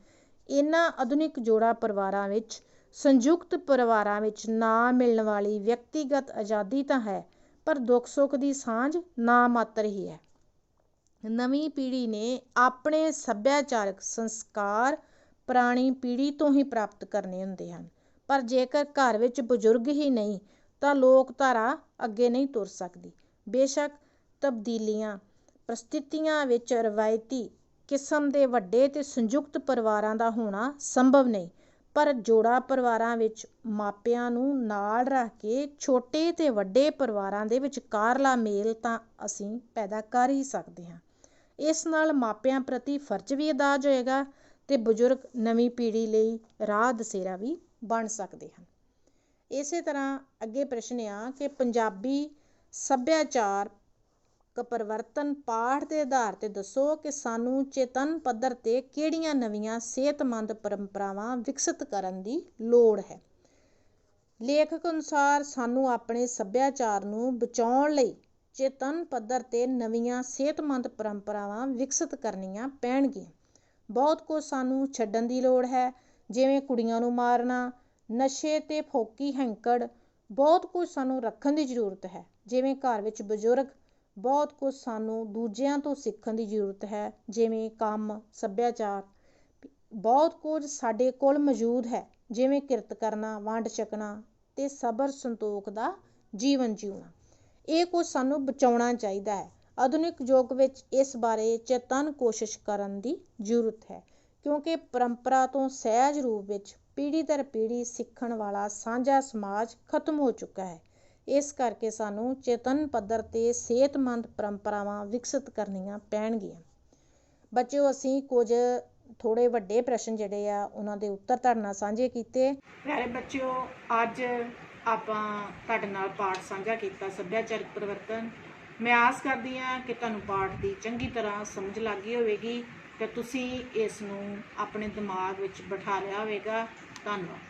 ਇਹਨਾਂ ਆਧੁਨਿਕ ਜੋੜਾ ਪਰਿਵਾਰਾਂ ਵਿੱਚ ਸੰਯੁਕਤ ਪਰਿਵਾਰਾਂ ਵਿੱਚ ਨਾ ਮਿਲਣ ਵਾਲੀ ਵਿਅਕਤੀਗਤ ਆਜ਼ਾਦੀ ਤਾਂ ਹੈ, ਪਰ ਦੁੱਖ ਸੁੱਖ ਦੀ ਸਾਂਝ ਨਾ ਮਾਤਰ ਹੀ ਹੈ। ਨਵੀਂ ਪੀੜ੍ਹੀ ਨੇ ਆਪਣੇ ਸੱਭਿਆਚਾਰਕ ਸੰਸਕਾਰ ਪੁਰਾਣੀ ਪੀੜ੍ਹੀ ਤੋਂ ਹੀ ਪ੍ਰਾਪਤ ਕਰਨੇ ਹੁੰਦੇ ਹਨ, ਪਰ ਜੇਕਰ ਘਰ ਵਿੱਚ ਬਜ਼ੁਰਗ ਹੀ ਨਹੀਂ ਤਾਂ ਲੋਕਧਾਰਾ ਅੱਗੇ ਨਹੀਂ ਤੁਰ ਸਕਦੀ। ਬੇਸ਼ੱਕ ਤਬਦੀਲੀਆਂ ਪ੍ਰਸਥਿਤੀਆਂ ਵਿੱਚ ਰਵਾਇਤੀ ਕਿਸਮ ਦੇ ਵੱਡੇ ਤੇ ਸੰਯੁਕਤ ਪਰਿਵਾਰਾਂ ਦਾ ਹੋਣਾ ਸੰਭਵ ਨਹੀਂ, ਪਰ ਜੋੜਾ ਪਰਿਵਾਰਾਂ ਵਿੱਚ ਮਾਪਿਆਂ ਨੂੰ ਨਾਲ ਰੱਖ ਕੇ ਛੋਟੇ ਤੇ ਵੱਡੇ ਪਰਿਵਾਰਾਂ ਦੇ ਵਿਚਕਾਰਲਾ ਮੇਲ ਤਾਂ ਅਸੀਂ ਪੈਦਾ ਕਰ ਹੀ ਸਕਦੇ ਹਾਂ। ਇਸ ਨਾਲ ਮਾਪਿਆਂ ਪ੍ਰਤੀ ਫਰਜ਼ ਵੀ ਅਦਾ ਹੋਏਗਾ ਤੇ ਬਜ਼ੁਰਗ ਨਵੀਂ ਪੀੜ੍ਹੀ ਲਈ ਰਾਹ ਦਸੇਰਾ ਵੀ ਬਣ ਸਕਦੇ ਹਨ। ਇਸੇ ਤਰ੍ਹਾਂ ਅੱਗੇ ਪ੍ਰਸ਼ਨ ਆ ਕਿ ਪੰਜਾਬੀ ਸੱਭਿਆਚਾਰ ਪਰਿਵਰਤਨ ਪਾਠ ਦੇ ਆਧਾਰ ਤੇ ਦੱਸੋ ਕਿ ਸਾਨੂੰ ਚੇਤਨ ਪੱਧਰ ਤੇ ਕਿਹੜੀਆਂ ਨਵੀਆਂ ਸਿਹਤਮੰਦ ਪਰੰਪਰਾਵਾਂ ਵਿਕਸਿਤ ਕਰਨ ਦੀ ਲੋੜ ਹੈ। ਲੇਖਕ ਅਨੁਸਾਰ ਸਾਨੂੰ ਆਪਣੇ ਸੱਭਿਆਚਾਰ ਨੂੰ ਬਚਾਉਣ ਲਈ ਚੇਤਨ ਪੱਧਰ ਤੇ ਨਵੀਆਂ ਸਿਹਤਮੰਦ ਪਰੰਪਰਾਵਾਂ ਵਿਕਸਿਤ ਕਰਨੀਆਂ ਪੈਣਗੀਆਂ। ਬਹੁਤ ਕੁਝ ਸਾਨੂੰ ਛੱਡਣ ਦੀ ਲੋੜ ਹੈ, ਜਿਵੇਂ ਕੁੜੀਆਂ ਨੂੰ ਮਾਰਨਾ, ਨਸ਼ੇ ਤੇ ਫੋਕੀ ਹੈਂਕੜ। ਬਹੁਤ ਕੁਝ ਸਾਨੂੰ ਰੱਖਣ ਦੀ ਜ਼ਰੂਰਤ ਹੈ, ਜਿਵੇਂ ਘਰ ਵਿੱਚ ਬਜ਼ੁਰਗ। ਬਹੁਤ ਕੁਝ ਸਾਨੂੰ ਦੂਜਿਆਂ ਤੋਂ ਸਿੱਖਣ ਦੀ ਜ਼ਰੂਰਤ ਹੈ, ਜਿਵੇਂ ਕੰਮ, ਸੱਭਿਆਚਾਰ। ਬਹੁਤ ਕੁਝ ਸਾਡੇ ਕੋਲ ਮੌਜੂਦ ਹੈ, ਜਿਵੇਂ ਕਿਰਤ ਕਰਨਾ, ਵੰਡ ਛਕਣਾ ਤੇ ਸਬਰ ਸੰਤੋਖ ਦਾ ਜੀਵਨ ਜਿਉਣਾ। ਇਹ ਕੁਝ ਸਾਨੂੰ ਬਚਾਉਣਾ ਚਾਹੀਦਾ ਹੈ। ਆਧੁਨਿਕ ਯੁੱਗ ਵਿੱਚ ਇਸ ਬਾਰੇ ਚੇਤਨ ਕੋਸ਼ਿਸ਼ ਕਰਨ ਦੀ ਜ਼ਰੂਰਤ ਹੈ, ਕਿਉਂਕਿ ਪਰੰਪਰਾ ਤੋਂ ਸਹਿਜ ਰੂਪ ਵਿੱਚ ਪੀੜ੍ਹੀ ਦਰ ਪੀੜ੍ਹੀ ਸਿੱਖਣ ਵਾਲਾ ਸਾਂਝਾ ਸਮਾਜ ਖਤਮ ਹੋ ਚੁੱਕਾ ਹੈ। ਇਸ ਕਰਕੇ ਸਾਨੂੰ ਚੇਤਨ ਪੱਧਰ ਤੇ ਸਿਹਤਮੰਦ ਪਰੰਪਰਾਵਾਂ ਵਿਕਸਿਤ ਕਰਨੀਆਂ ਪੈਣਗੀਆਂ। ਬੱਚਿਓ, ਅਸੀਂ ਕੁਝ ਥੋੜ੍ਹੇ ਵੱਡੇ ਪ੍ਰਸ਼ਨ ਜਿਹੜੇ ਆ ਉਹਨਾਂ ਦੇ ਉੱਤਰ ਤੁਹਾਡੇ ਨਾਲ ਸਾਂਝੇ ਕੀਤੇ। ਪਿਆਰੇ ਬੱਚਿਓ, ਅੱਜ ਆਪਾਂ ਤੁਹਾਡੇ ਨਾਲ ਪਾਠ ਸਾਂਝਾ ਕੀਤਾ ਸੱਭਿਆਚਾਰਕ ਪਰਿਵਰਤਨ। ਮੈਂ ਆਸ ਕਰਦੀ ਹਾਂ ਕਿ ਤੁਹਾਨੂੰ ਪਾਠ ਦੀ ਚੰਗੀ ਤਰ੍ਹਾਂ ਸਮਝ ਲੱਗ ਗਈ ਹੋਵੇਗੀ ਤੇ ਤੁਸੀਂ ਇਸ ਨੂੰ ਆਪਣੇ ਦਿਮਾਗ ਵਿੱਚ ਬਿਠਾ ਲਿਆ ਹੋਵੇਗਾ। ਧੰਨਵਾਦ।